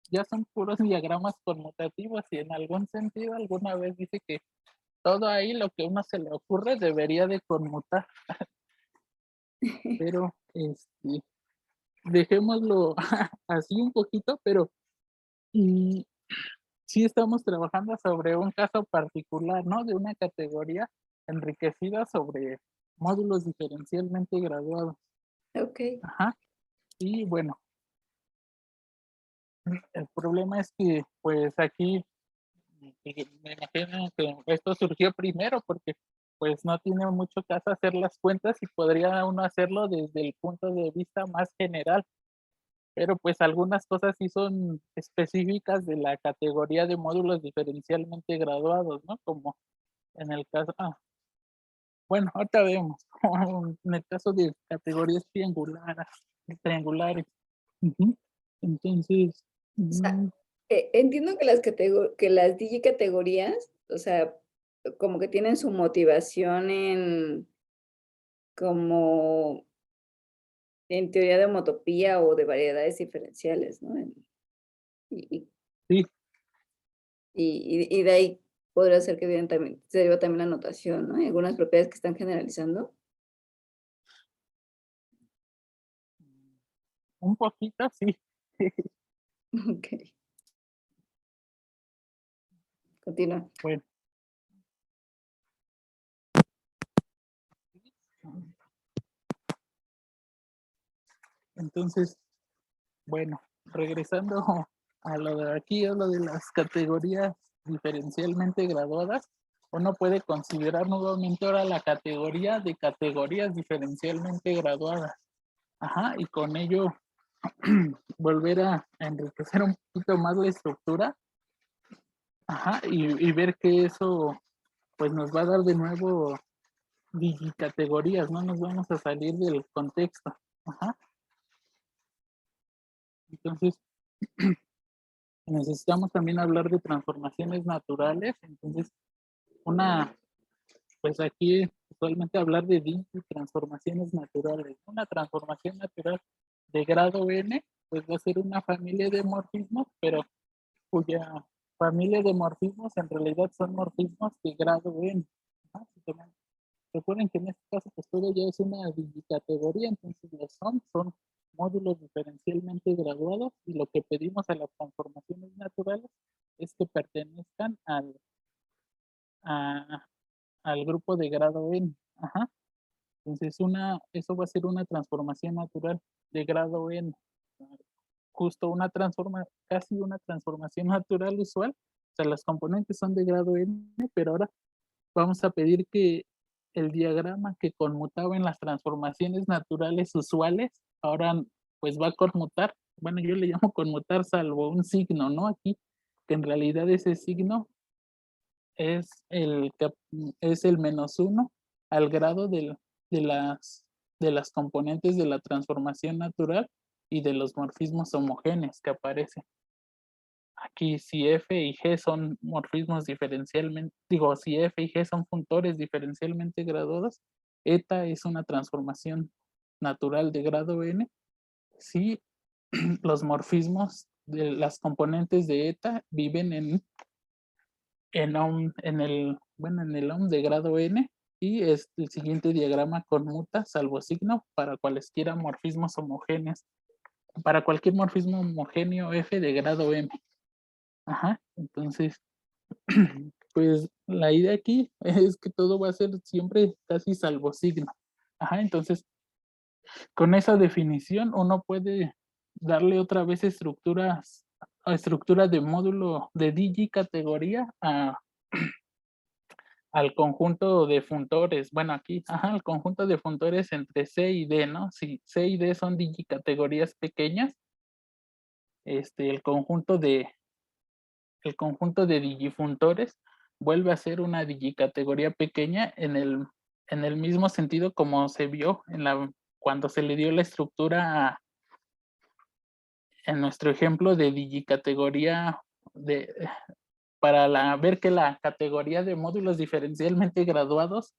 ya son puros diagramas conmutativos y en algún sentido alguna vez dice que todo ahí lo que a uno se le ocurre debería de conmutar, pero dejémoslo así un poquito, pero y sí estamos trabajando sobre un caso particular, ¿no? De una categoría enriquecida sobre módulos diferencialmente graduados. Okey. Ajá. Y bueno, el problema es que, pues aquí, me imagino que esto surgió primero porque pues no tiene mucho caso hacer las cuentas y podría uno hacerlo desde el punto de vista más general, pero pues algunas cosas sí son específicas de la categoría de módulos diferencialmente graduados, ¿no? Como en el caso, bueno, ahorita vemos, en el caso de categorías triangulares. Ujú. Entonces, O sea, mm, entiendo que las DG categorías, o sea, como que tienen su motivación en como en teoría de homotopía o de variedades diferenciales, ¿no? Y sí, y de ahí podría ser que vienen también se deriva también la notación, ¿no? Hay algunas propiedades que están generalizando. un poquito sí. Okey, continúa. Bueno, entonces, bueno, regresando a lo de aquí, a lo de las categorías diferencialmente graduadas, uno puede considerar nuevamente ahora la categoría de categorías diferencialmente graduadas. Ajá, y con ello volver a enriquecer un poquito más la estructura. Ajá, y ver que eso pues nos va a dar de nuevo digicategorías, no nos vamos a salir del contexto. Ajá, entonces necesitamos también hablar de transformaciones naturales. Entonces, una, pues aquí usualmente hablar de transformaciones naturales. Una transformación natural de grado n, pues va a ser una familia de morfismos, pero cuya familia de morfismos en realidad son morfismos de grado n. Ajá, recuerden que en este caso pues todo ya es una categoría, entonces los son módulos diferencialmente graduados y lo que pedimos a las transformaciones naturales es que pertenezcan a- al grupo de grado n. Ajá. Entonces eso va a ser una transformación natural de grado n. Justo casi una transformación natural usual. O sea, las componentes son de grado n, pero ahora vamos a pedir que el diagrama que conmutaba en las transformaciones naturales usuales, ahora pues va a conmutar. Bueno, yo le llamo conmutar salvo un signo, ¿no? Aquí, que en realidad ese signo es es el -1 al grado de las, de las componentes de la transformación natural y de los morfismos homogéneos que aparecen. Aquí si f y g son morfismos diferencialmente, digo, si f y g son funtores diferencialmente graduados, eta es una transformación natural de grado n. Si los morfismos de las componentes de eta viven en el OM de grado n, y el siguiente diagrama conmuta salvo signo para cualesquiera morfismos homogéneos, para cualquier morfismo homogéneo f de grado m. Ajá, entonces, pues la idea aquí es que todo va a ser siempre casi salvo signo. Ajá, entonces, con esa definición uno puede darle otra vez estructura de módulo de digi categoría al conjunto de funtores, bueno, aquí, al conjunto de funtores entre C y D, ¿no? Si C y D son digicategorías pequeñas, el conjunto de digifuntores vuelve a ser una digicategoría pequeña en el mismo sentido como se vio cuando se le dio la estructura en nuestro ejemplo de digicategoría de, para ver que la categoría de módulos diferencialmente graduados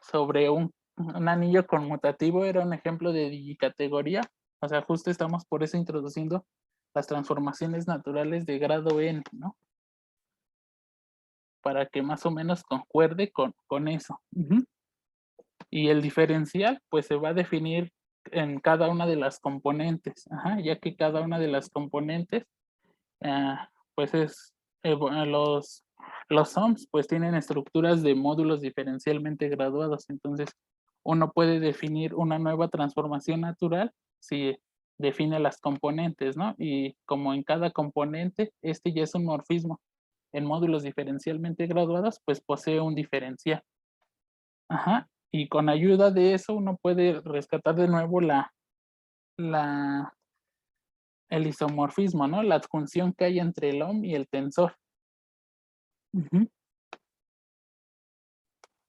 sobre un anillo conmutativo era un ejemplo de digicategoría. O sea, justo estamos por eso introduciendo las transformaciones naturales de grado n, ¿no? Para que más o menos concuerde con eso. Y el diferencial, pues se va a definir en cada una de las componentes, ya que cada una de las componentes, pues los SOMs, pues tienen estructuras de módulos diferencialmente graduados. Entonces, uno puede definir una nueva transformación natural si define las componentes, ¿no? Y como en cada componente, ya es un morfismo en módulos diferencialmente graduados, pues posee un diferencial. Y con ayuda de eso uno puede rescatar de nuevo el isomorfismo, ¿no? La adjunción que hay entre el OM y el tensor.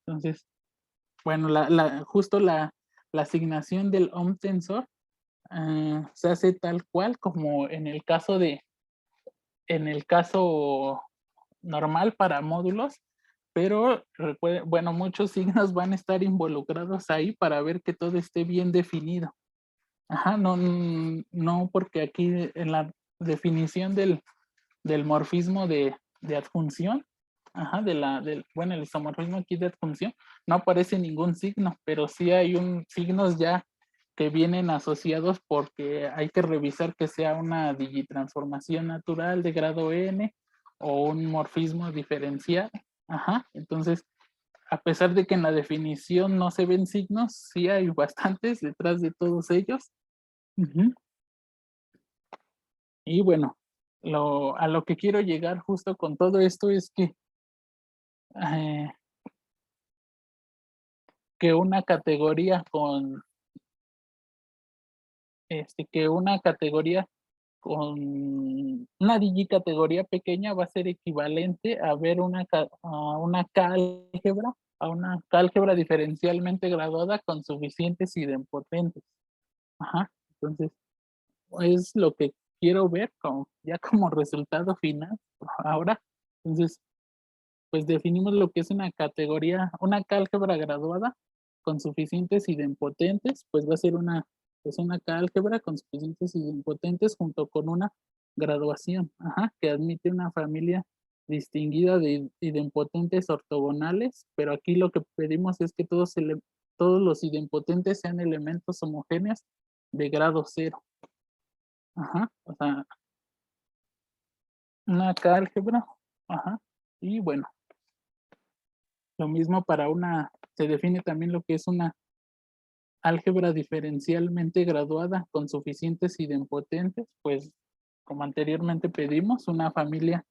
Entonces, bueno, justo la asignación del OM tensor se hace tal cual como en el caso normal para módulos, pero bueno, muchos signos van a estar involucrados ahí para ver que todo esté bien definido. No porque aquí en la definición del morfismo de adjunción, bueno, el isomorfismo aquí de adjunción, no aparece ningún signo, pero sí hay signos ya que vienen asociados porque hay que revisar que sea una digitransformación natural de grado n o un morfismo diferencial. Entonces, a pesar de que en la definición no se ven signos, sí hay bastantes detrás de todos ellos. Y bueno, a lo que quiero llegar justo con todo esto es eh, que una categoría con una digicategoría pequeña va a ser equivalente a ver a una K-álgebra, a una K-álgebra diferencialmente graduada con suficientes idempotentes. Entonces, es lo que quiero ver ya como resultado final ahora. Entonces, pues definimos lo que es una K-álgebra graduada con suficientes idempotentes, pues va a ser una K-álgebra con suficientes idempotentes junto con una graduación, que admite una familia distinguida de idempotentes ortogonales, pero aquí lo que pedimos es que todos los idempotentes sean elementos homogéneos de grado 0. O sea, una K-álgebra, y bueno, lo mismo se define también lo que es una álgebra diferencialmente graduada con suficientes idempotentes, pues como anteriormente pedimos, una familia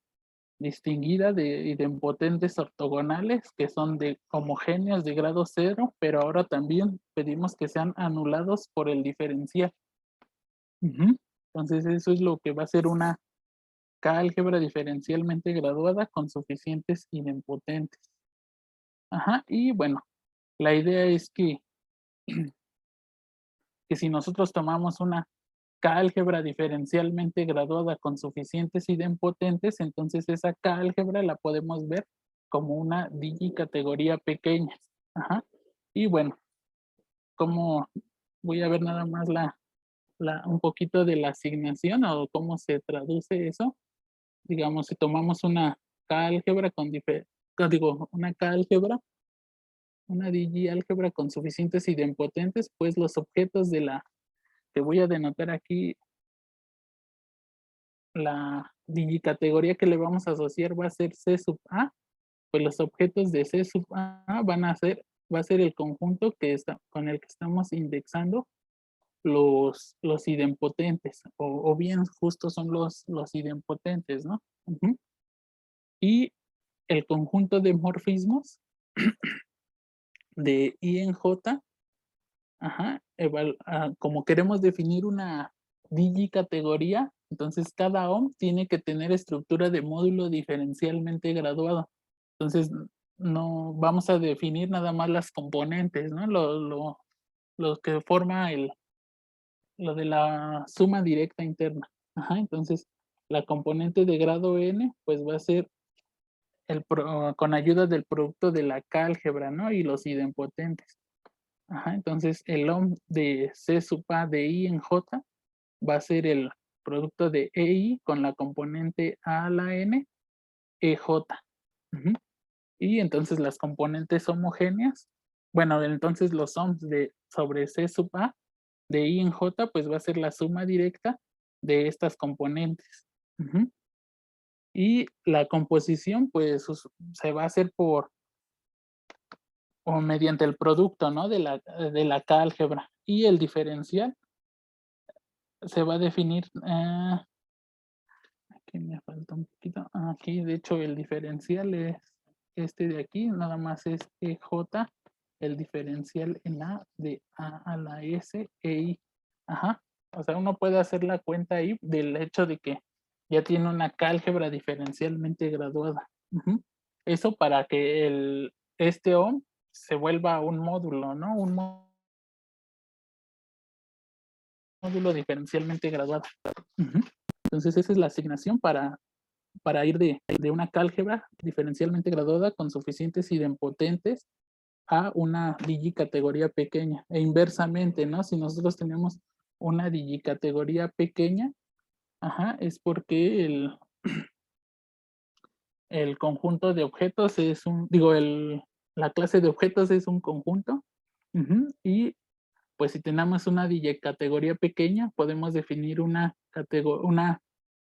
distinguida de idempotentes ortogonales que son homogéneos de grado 0, pero ahora también pedimos que sean anulados por el diferencial. Entonces eso es lo que va a ser una K-álgebra diferencialmente graduada con suficientes idempotentes. Y bueno, la idea es que si nosotros tomamos una K-álgebra diferencialmente graduada con suficientes idempotentes, entonces esa K-álgebra la podemos ver como una digicategoría pequeña. Y bueno, como voy a ver nada más un poquito de la asignación o cómo se traduce eso. Digamos, si tomamos una K-álgebra una K-álgebra, una digiálgebra con suficientes idempotentes, pues los objetos que voy a denotar aquí, la digicategoría que le vamos a asociar va a ser C sub A, pues los objetos de C sub A va a ser el conjunto con el que estamos indexando los idempotentes, o bien justo son los idempotentes, ¿no? Y el conjunto de morfismos de I en J, ajá, como queremos definir una categoría, entonces cada OM tiene que tener estructura de módulo diferencialmente graduado. Entonces, no vamos a definir nada más las componentes, ¿no? Lo que forma lo de la suma directa interna. Ajá, entonces, la componente de grado n, pues va a ser con ayuda del producto de la álgebra, ¿no? Y los idempotentes. Ajá, entonces el OM de C sub A de I en J va a ser el producto de EI con la componente A a la N, EJ. Ujú. Y entonces las componentes homogéneas, bueno, entonces los OMs sobre C sub A de I en J, pues va a ser la suma directa de estas componentes. Ujú. Y la composición, pues se va a hacer o mediante el producto, ¿no? De la álgebra. Y el diferencial se va a definir, aquí me falta un poquito, aquí de hecho el diferencial es este de aquí, nada más es EJ, el diferencial en A de A a la S, EI. Ajá, o sea, uno puede hacer la cuenta ahí del hecho de que ya tiene una álgebra diferencialmente graduada. Ujú. Eso para que este OM se vuelva un módulo, ¿no? Un módulo diferencialmente graduado. Ujú. Entonces esa es la asignación para ir de una álgebra diferencialmente graduada con suficientes idempotentes a una digicategoría pequeña. E inversamente, ¿no? Si nosotros tenemos una digicategoría pequeña, ajá, es porque el conjunto de objetos es la clase de objetos es un conjunto. Ujú, y pues si tenemos una categoría pequeña, podemos definir una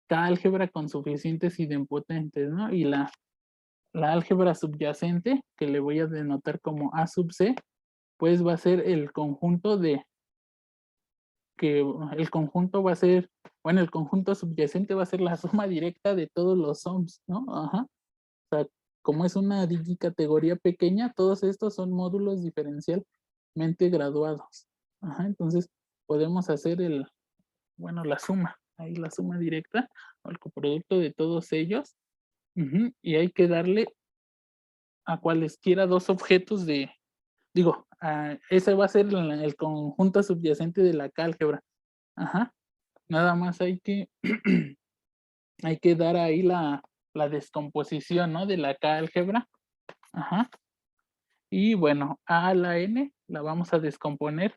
álgebra con suficientes idempotentes, ¿no? Y la álgebra subyacente, que le voy a denotar como A sub C, pues va a ser el conjunto el conjunto va a ser, bueno, el conjunto subyacente va a ser la suma directa de todos los OMs, ¿no? Ajá. O sea, como es una categoría pequeña, todos estos son módulos diferencialmente graduados. Ajá, entonces podemos hacer bueno, la suma, ahí la suma directa, o el coproducto de todos ellos. Ujú, y hay que darle a cualesquiera dos objetos ese va a ser el conjunto subyacente de la álgebra. Ajá, nada más hay que, hay que dar ahí la descomposición, ¿no? De la álgebra. Ajá. Y bueno, A a la N la vamos a descomponer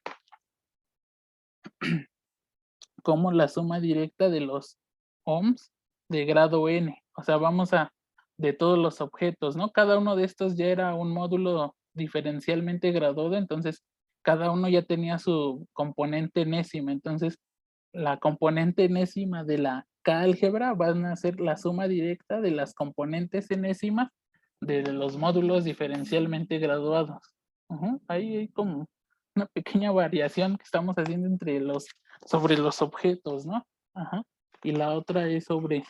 como la suma directa de los ohms de grado N. O sea, de todos los objetos, ¿no? Cada uno de estos ya era un módulo diferencialmente graduado, entonces cada uno ya tenía su componente enésima. Entonces, la componente enésima de la álgebra van a ser la suma directa de las componentes enésimas de los módulos diferencialmente graduados. Ujú, ahí hay como una pequeña variación que estamos haciendo sobre los objetos, ¿no? Ajá. Y la otra es sobre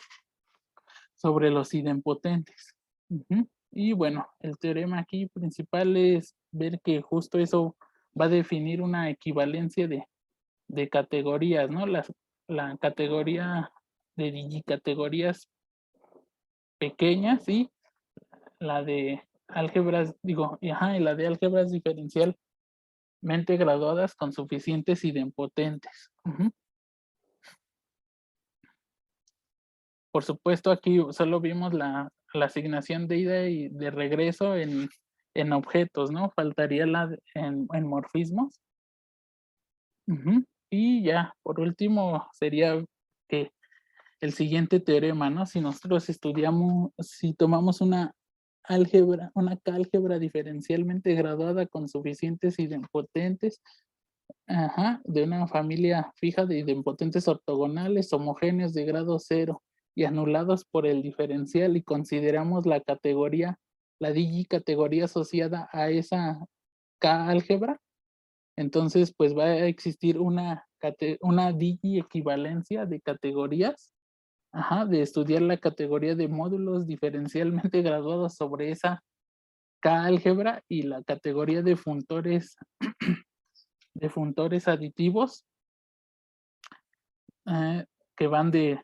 los idempotentes. Ujú. Y bueno, el teorema aquí principal es ver que justo eso va a definir una equivalencia de categorías, ¿no? La categoría de digicategorías pequeñas y la de álgebras, y la de álgebras diferencialmente graduadas con suficientes idempotentes. Ujú. Por supuesto, aquí solo vimos la asignación de ida y de regreso en objetos, ¿no? Faltaría en morfismos. Ujú. Y ya, por último, sería que el siguiente teorema, ¿no? Si tomamos una álgebra diferencialmente graduada con suficientes idempotentes, ajá, de una familia fija de idempotentes ortogonales, homogéneos de grado cero y anulados por el diferencial y consideramos la categoría asociada a esa álgebra, entonces pues va a existir una equivalencia de categorías, ajá, de estudiar la categoría de módulos diferencialmente graduados sobre esa K-álgebra y la categoría de funtores aditivos, que van de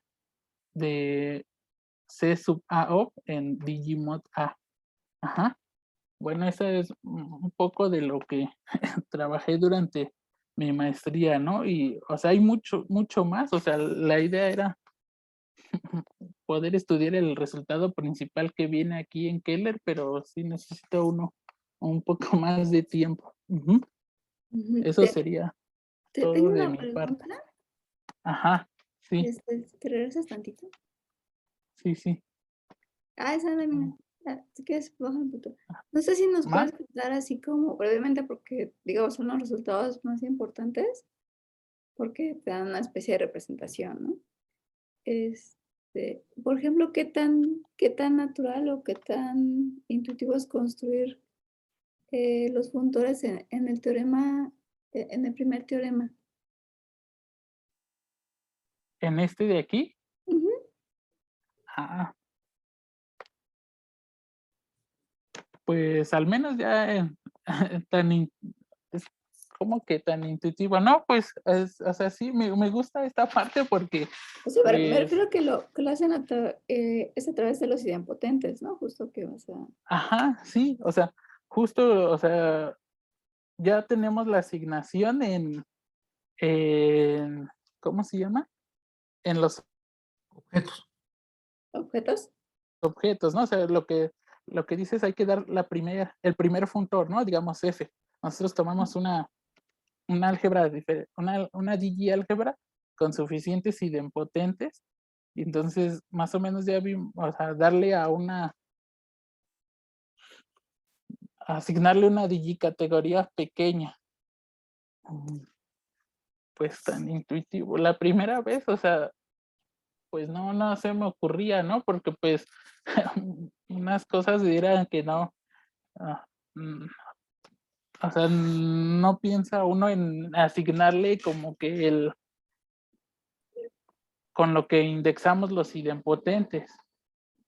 C sub A en Digimod A. Ajá. Bueno, esa es un poco de lo que trabajé durante mi maestría, ¿no? Y, o sea, hay mucho más. O sea, la idea era poder estudiar el resultado principal que viene aquí en Keller, pero sí necesito un poco más de tiempo. Ujú. Ujú. Eso sería Tengo todo de una mi parte. pregunta. Ajá, sí, ¿Te regresas tantito? sí. Esa lámina. Si quieres, baja un poquito. No sé si nos ¿Más? puedes contar así como brevemente, porque, digamos, son los resultados más importantes, porque te dan una especie de representación, ¿no? Por ejemplo, qué tan natural o qué tan intuitivo es construir los funtores en el teorema, en el primer teorema? En este de aquí, Ujú. ah, pues al menos ya tan es como que tan intuitivo. No, pues, o sea, sí, me gusta esta parte porque, O sea, me pues, refiero que lo hacen es a través de los idempotentes, ¿no? Justo que vas a... ajá, sí, o sea, justo, o sea, ya tenemos la asignación en ¿cómo se llama? En los Objetos. objetos. objetos, ¿no? O sea, lo que dices, hay que dar el primer funtor, ¿no? Digamos F. Nosotros tomamos una álgebra una Gigi álgebra con suficientes idempotentes, y entonces más o menos ya vimos, o sea, asignarle una Digi categoría pequeña. Pues tan intuitivo. La primera vez, o sea, pues no se me ocurría, ¿no? Porque pues unas cosas eran que no, ah, mm, o sea, no piensa uno en asignarle como que con lo que indexamos los idempotentes,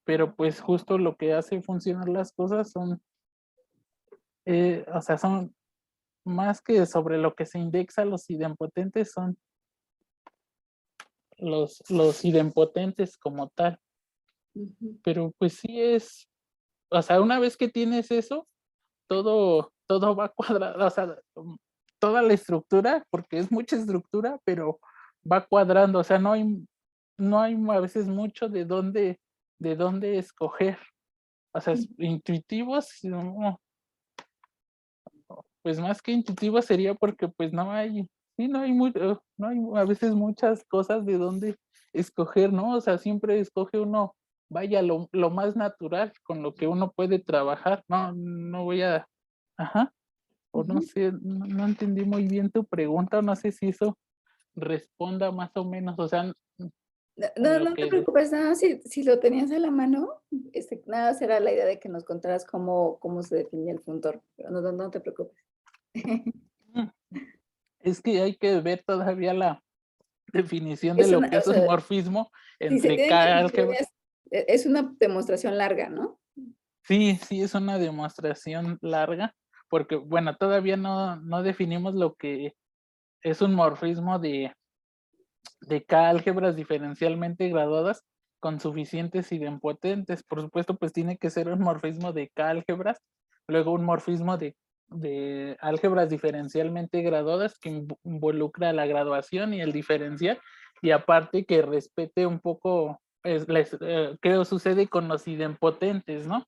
pero pues justo lo que hace funcionar las cosas o sea, son más que sobre lo que se indexa los idempotentes, son los idempotentes como tal. Ujú. Pero pues sí o sea, una vez que tienes eso, todo va cuadrado, o sea, toda la estructura, porque es mucha estructura, pero va cuadrando, o sea, no hay a veces mucho de dónde escoger. O sea, es intuitivo, pues más que intuitivo sería porque pues no hay a veces muchas cosas de dónde escoger, ¿no? O sea, siempre escoge uno, vaya, lo más natural con lo que uno puede trabajar, no voy a, ajá, o no Ujú. sé, no entendí muy bien tu pregunta, no sé si eso responda más o menos, o sea, a lo No te que, preocupes, nada, si lo tenías a la mano, nada será la idea de que nos contaras cómo se define el funtor, pero no te preocupes. mm, es que hay que ver todavía la definición de Es lo una, que o es un sea, morfismo si se entre tienen que K definir, álgebra. es una demostración larga, ¿no? Sí, es una demostración larga, porque, bueno, todavía no definimos lo que es un morfismo de K álgebras diferencialmente graduadas con suficientes idempotentes. Por supuesto, pues tiene que ser un morfismo de K álgebras, luego un morfismo de álgebras diferencialmente graduadas que involucra la graduación y el diferencial, y aparte que respete un poco, creo sucede con los idempotentes, ¿no?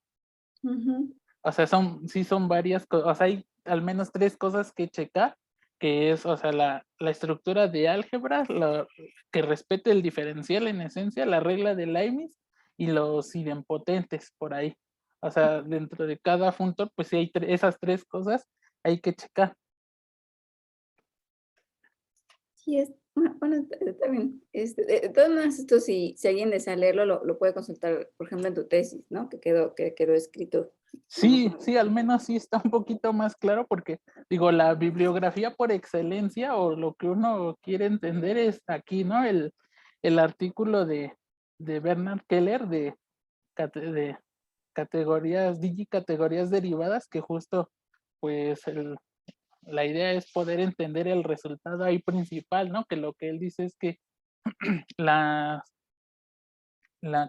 Ujú. O sea, sí son varias cosas, o sea, hay al menos 3 cosas que checar, que es, o sea, la estructura de álgebra, que respete el diferencial en esencia, la regla de Leibniz y los idempotentes por ahí. O sea, dentro de cada funtor, pues sí hay esas 3 cosas, hay que checar. Sí, bueno, está bien. De todas maneras, esto si alguien desea leerlo, lo puede consultar, por ejemplo, en tu tesis, ¿no? Que quedó escrito. Sí, al menos sí está un poquito más claro porque, digo, la bibliografía por excelencia o lo que uno quiere entender es aquí, ¿no? El artículo de Bernard Keller de categorías, digicategorías derivadas, que justo, pues, la idea es poder entender el resultado ahí principal, ¿no? Que lo que él dice es que la,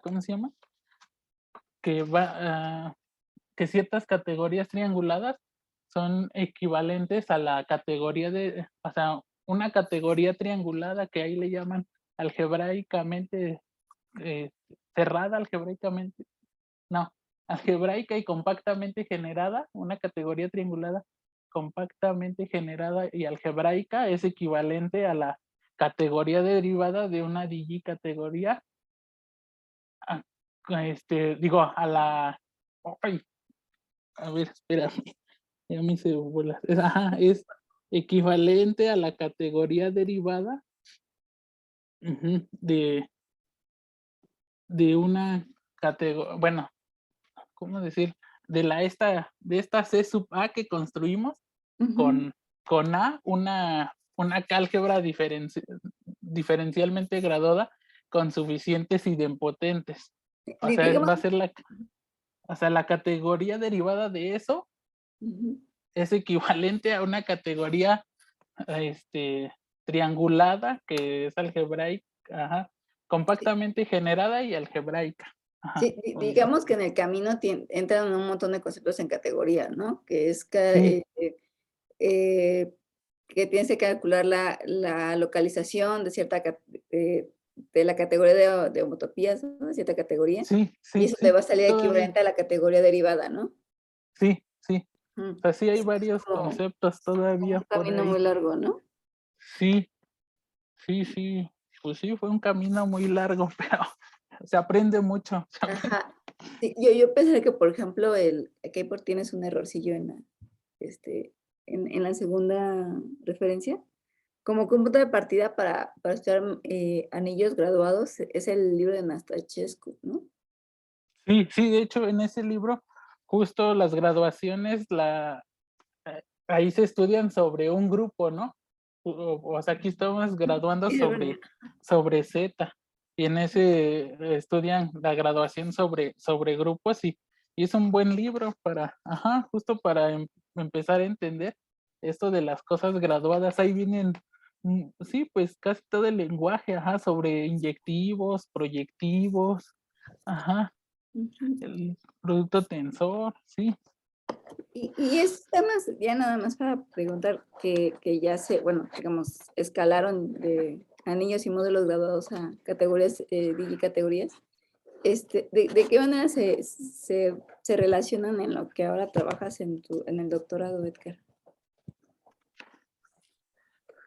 ¿cómo se llama? Que que ciertas categorías trianguladas son equivalentes a la categoría o sea, una categoría triangulada que ahí le llaman algebraicamente, eh, cerrada algebraicamente, no, algebraica y compactamente generada, una categoría triangulada compactamente generada y algebraica es equivalente a la categoría derivada de una digicategoría, a- digo, a la, ay, a ver, espera, ya me hice bolas. Es equivalente a la categoría derivada, ujú, de una categoría, bueno, ¿cómo decir? De esta C sub A que construimos Ujú. con, A, una álgebra diferencialmente graduada con suficientes idempotentes. O sea, Digamos, va a ser o sea, la categoría derivada de eso ujú. es equivalente a una categoría triangulada que es algebraica, ajá, Sí, compactamente generada y algebraica. Ajá, sí, olvidé. digamos que en el camino entran un montón de conceptos en categoría, ¿no? Que es Sí, eh, que tienes que calcular la localización de de la categoría de homotopías, ¿no? De cierta categoría, sí, y sí, eso te sí, va a salir todavía. equivalente a la categoría derivada, ¿no? Sí, sí. Ujú. O sea, sí hay Es varios como conceptos todavía un por camino ahí. muy largo, ¿no? Sí, sí, sí. Pues sí, fue un camino muy largo, pero se aprende mucho. Ajá. Sí, yo pensé que, por ejemplo, aquí por tienes un errorcillo este, en la segunda referencia. Como punto de partida para estudiar anillos graduados es el libro de Nastachescu, ¿no? Sí, sí, de hecho, en ese libro, justo las graduaciones, ahí se estudian sobre un grupo, ¿no? O sea, aquí estamos graduando Sí, es verdad. sobre Z, y en ese estudian la graduación sobre grupos, y es un buen libro para, ajá, justo para empezar a entender esto de las cosas graduadas. Ahí vienen, sí, pues casi todo el lenguaje, ajá, sobre inyectivos, proyectivos, ajá, Ujú. el producto tensor, sí. Y es temas, ya nada más para preguntar, que ya bueno, digamos, escalaron de anillos y módulos graduados a categorías, digicategorías. ¿De qué manera se relacionan en lo que ahora trabajas en el doctorado, Edgar?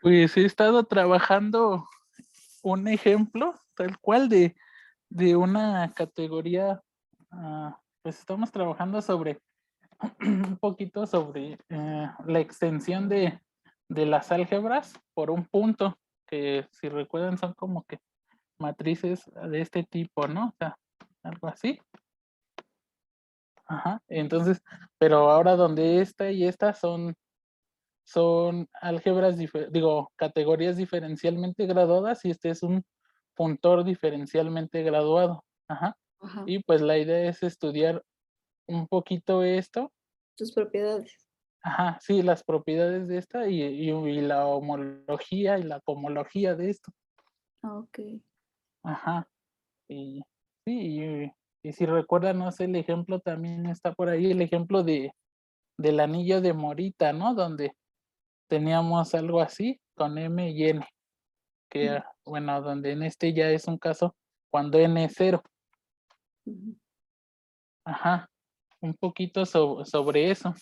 Pues he estado trabajando un ejemplo tal cual de una categoría, pues estamos trabajando sobre un poquito sobre la extensión de las álgebras por un punto, que si recuerdan son como que matrices de este tipo, ¿no? O sea, algo así. Ajá. Entonces, pero ahora donde esta y esta son álgebras, digo, categorías diferencialmente graduadas y este es un puntor diferencialmente graduado. Ajá. Ajá, Y pues la idea es estudiar un poquito esto. tus propiedades. Ajá, sí, las propiedades de esta y la homología y la cohomología de esto. Ah, ok. Ajá. Y sí, y si recuerdan, no sé, el ejemplo también está por ahí, el ejemplo del anillo de Morita, ¿no? Donde teníamos algo así con M y N. Que, bueno, donde en este ya es un caso cuando n es 0. Ujú. Ajá, un poquito sobre eso.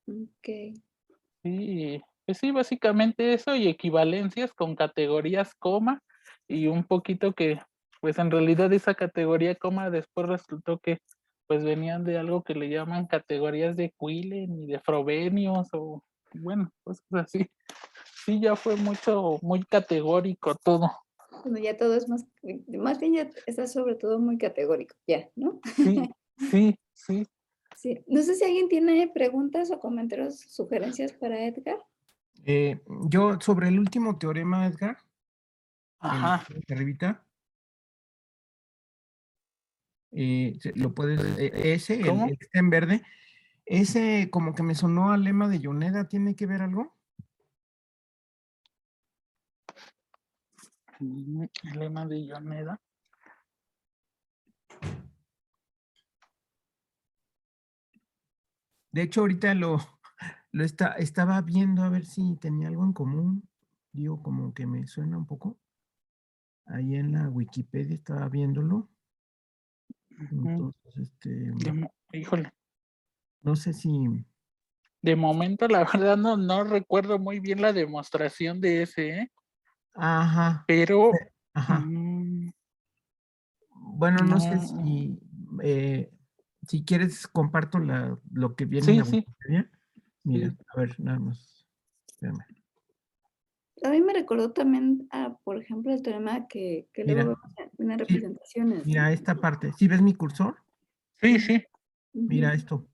Ok. Sí, pues sí, básicamente eso y equivalencias con categorías coma y un poquito que, pues en realidad esa categoría coma después resultó que pues venían de algo que le llaman categorías de Quillen y de Frobenius o bueno, cosas así. Sí, ya fue muy categórico todo. Bueno, ya todo es más bien ya está sobre todo muy categórico, ya, ¿no? Sí, sí, sí. Sí. No sé si alguien tiene preguntas o comentarios, sugerencias para Edgar. Yo sobre el último teorema, Edgar, el Ajá. de arribita, Lo puedes, ese, ¿Cómo? el que está en verde, ese como que me sonó al lema de Yoneda, ¿tiene que ver algo? El lema de Yoneda. De hecho, ahorita estaba viendo a ver si tenía algo en común. Digo, como que me suena un poco. Ahí en la Wikipedia estaba viéndolo. Entonces, Híjole, no sé si... de momento la verdad no recuerdo muy bien la demostración de ese, ¿eh? Ajá, Pero ajá. Bueno, no sé no. si quieres comparto lo que viene en Sí, la sí, Wikipedia. Mira, sí. a ver, nada más. Espérame. A mí me recordó también, por ejemplo, el teorema que luego Mira, vemos en las sí, representaciones, ¿no? mira esta parte. ¿Sí ves mi cursor? Sí, Ujú, sí. Mira ujú. esto.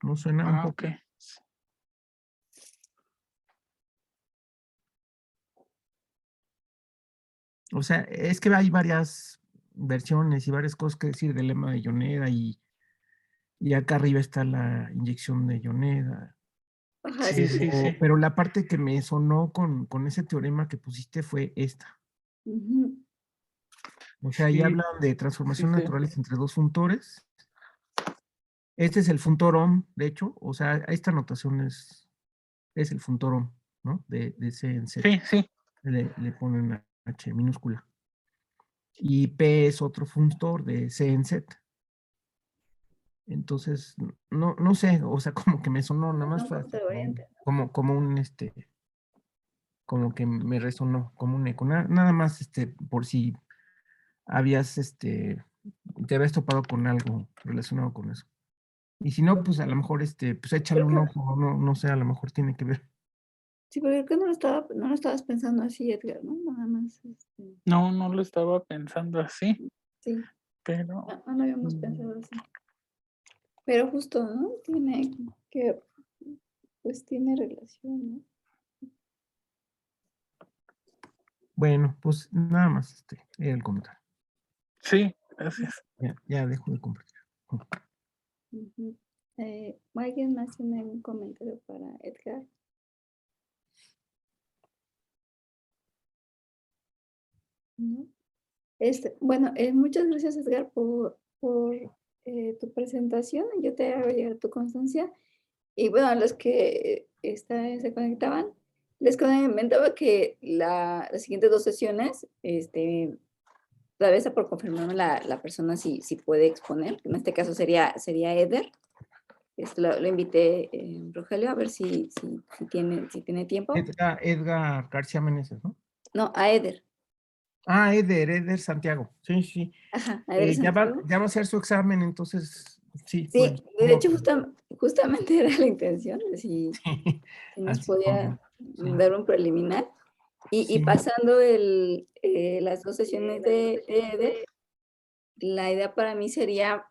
¿No suena un Ah, ok. poco? O sea, es que hay varias versiones y varias cosas que decir del lema de Yoneda y acá arriba está la inyección de Yoneda. Ajá, Sí, sí, sí, sí. Pero la parte que me sonó con ese teorema que pusiste fue esta. ujú. O sea, ahí Sí, hablan de sí, transformaciones sí. naturales entre dos funtores. Este es el funtor ohm, de hecho. O sea, esta notación es el funtor ohm, ¿no? De C en Z. Sí, sí. Le ponen H minúscula. Y P es otro funtor de C en Z. Entonces, no sé, o sea, como que me sonó, nada más Un fue poco así, de variante. como que me resonó, como un eco. Nada más, por si habías, te habías topado con algo relacionado con eso. Y si no, pues a lo mejor, pues échale Creo un que, ojo, no sé, a lo mejor tiene que ver. sí, porque creo que no lo estabas pensando así, Edgar, ¿no? Nada más, No lo estaba pensando así, sí, pero no lo habíamos mm, pensado así. Pero justo, ¿no? Que, pues tiene relación, ¿no? Bueno, pues nada más, era el comentario. sí, gracias. Ya dejo de compartir. Ujú. ¿Alguien más tiene algún comentario para Edgar? ¿No? Bueno, muchas gracias, Edgar, por tu presentación. Yo te hago llegar tu constancia. Y bueno, a los que se conectaban, les comentaba que las siguientes dos sesiones, todavía está por confirmarme la persona si puede exponer. En este caso sería Eder. Lo invité, Rogelio, a ver si tiene tiempo. Edgar García Meneses, ¿no? No, a Eder. Ah, Eder Santiago. Sí, sí. Ajá, a Eder Santiago. Ya va a hacer su examen, entonces, sí, bueno, Sí, de supongo hecho, que justamente era la intención, si nos así como, podía sí, dar un preliminar. Y sí, pasando las dos sesiones de Eder, la idea para mí sería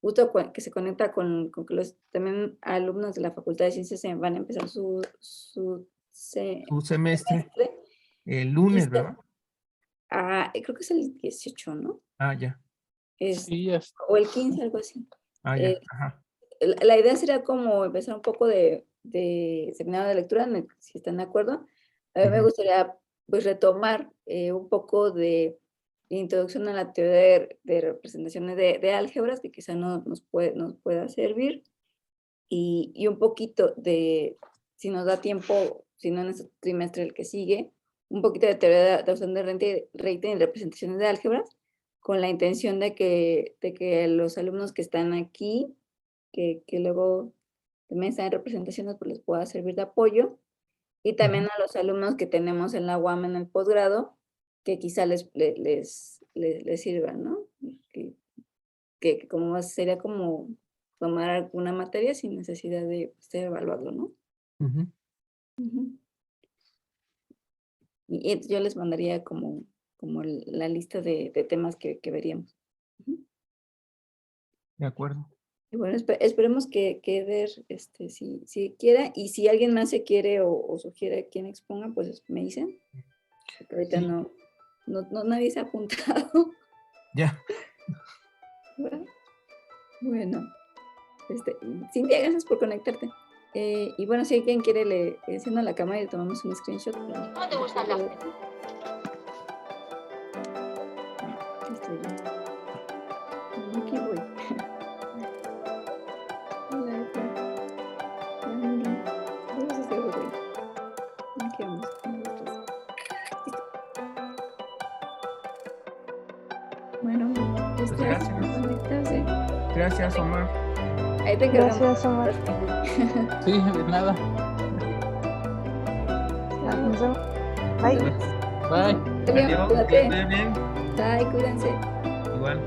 justo que se conecta con que los también alumnos de la Facultad de Ciencias van a empezar su su semestre, semestre. el lunes, Quizá, ¿verdad? creo que es el 18, ¿no? Ah, ya, Es, Sí, es, o el 15, algo así. Eh, ya, ajá. la idea sería como empezar un poco de seminario de lectura, si están de acuerdo. A mí me Ujú, gustaría pues retomar un poco de introducción a la teoría de representaciones de álgebras, que quizá nos pueda servir, y un poquito si nos da tiempo, si no en este trimestre el que sigue, un poquito de teoría de adopción de rating y representaciones de álgebras, con la intención de que los alumnos que están aquí, que luego también están en representaciones, pues les pueda servir de apoyo, y también ujú. a los alumnos que tenemos en la UAM en el posgrado, que quizá les sirvan, ¿no? Que como sería como tomar alguna materia sin necesidad de evaluarlo, ¿no? Ujú, Ujú. Y yo les mandaría como la lista de temas que veríamos. Ujú. de acuerdo. Y bueno, esperemos que Eder, si quiera, y si alguien más se quiere o sugiere quien exponga, pues me dicen, porque ahorita Sí, no. nadie se ha apuntado. Ya. Bueno, Cintia, gracias por conectarte. Y bueno, si alguien quiere, le enciendo la cámara y le tomamos un screenshot. ¿Cómo te gusta el café? Estoy listo. Aquí voy. Hola, Efra. Andy. Vamos a hacer algo, güey. Aquí vamos. 1, 2, 3. Listo. Bueno, gracias. conectarse. Gracias, Omar. Ahí te quedamos. Gracias, Omar. Sí, de nada. Nos vemos. Bye. Bye. Adiós, que Cuídate. estés bien. Bye, cuídense. Igual.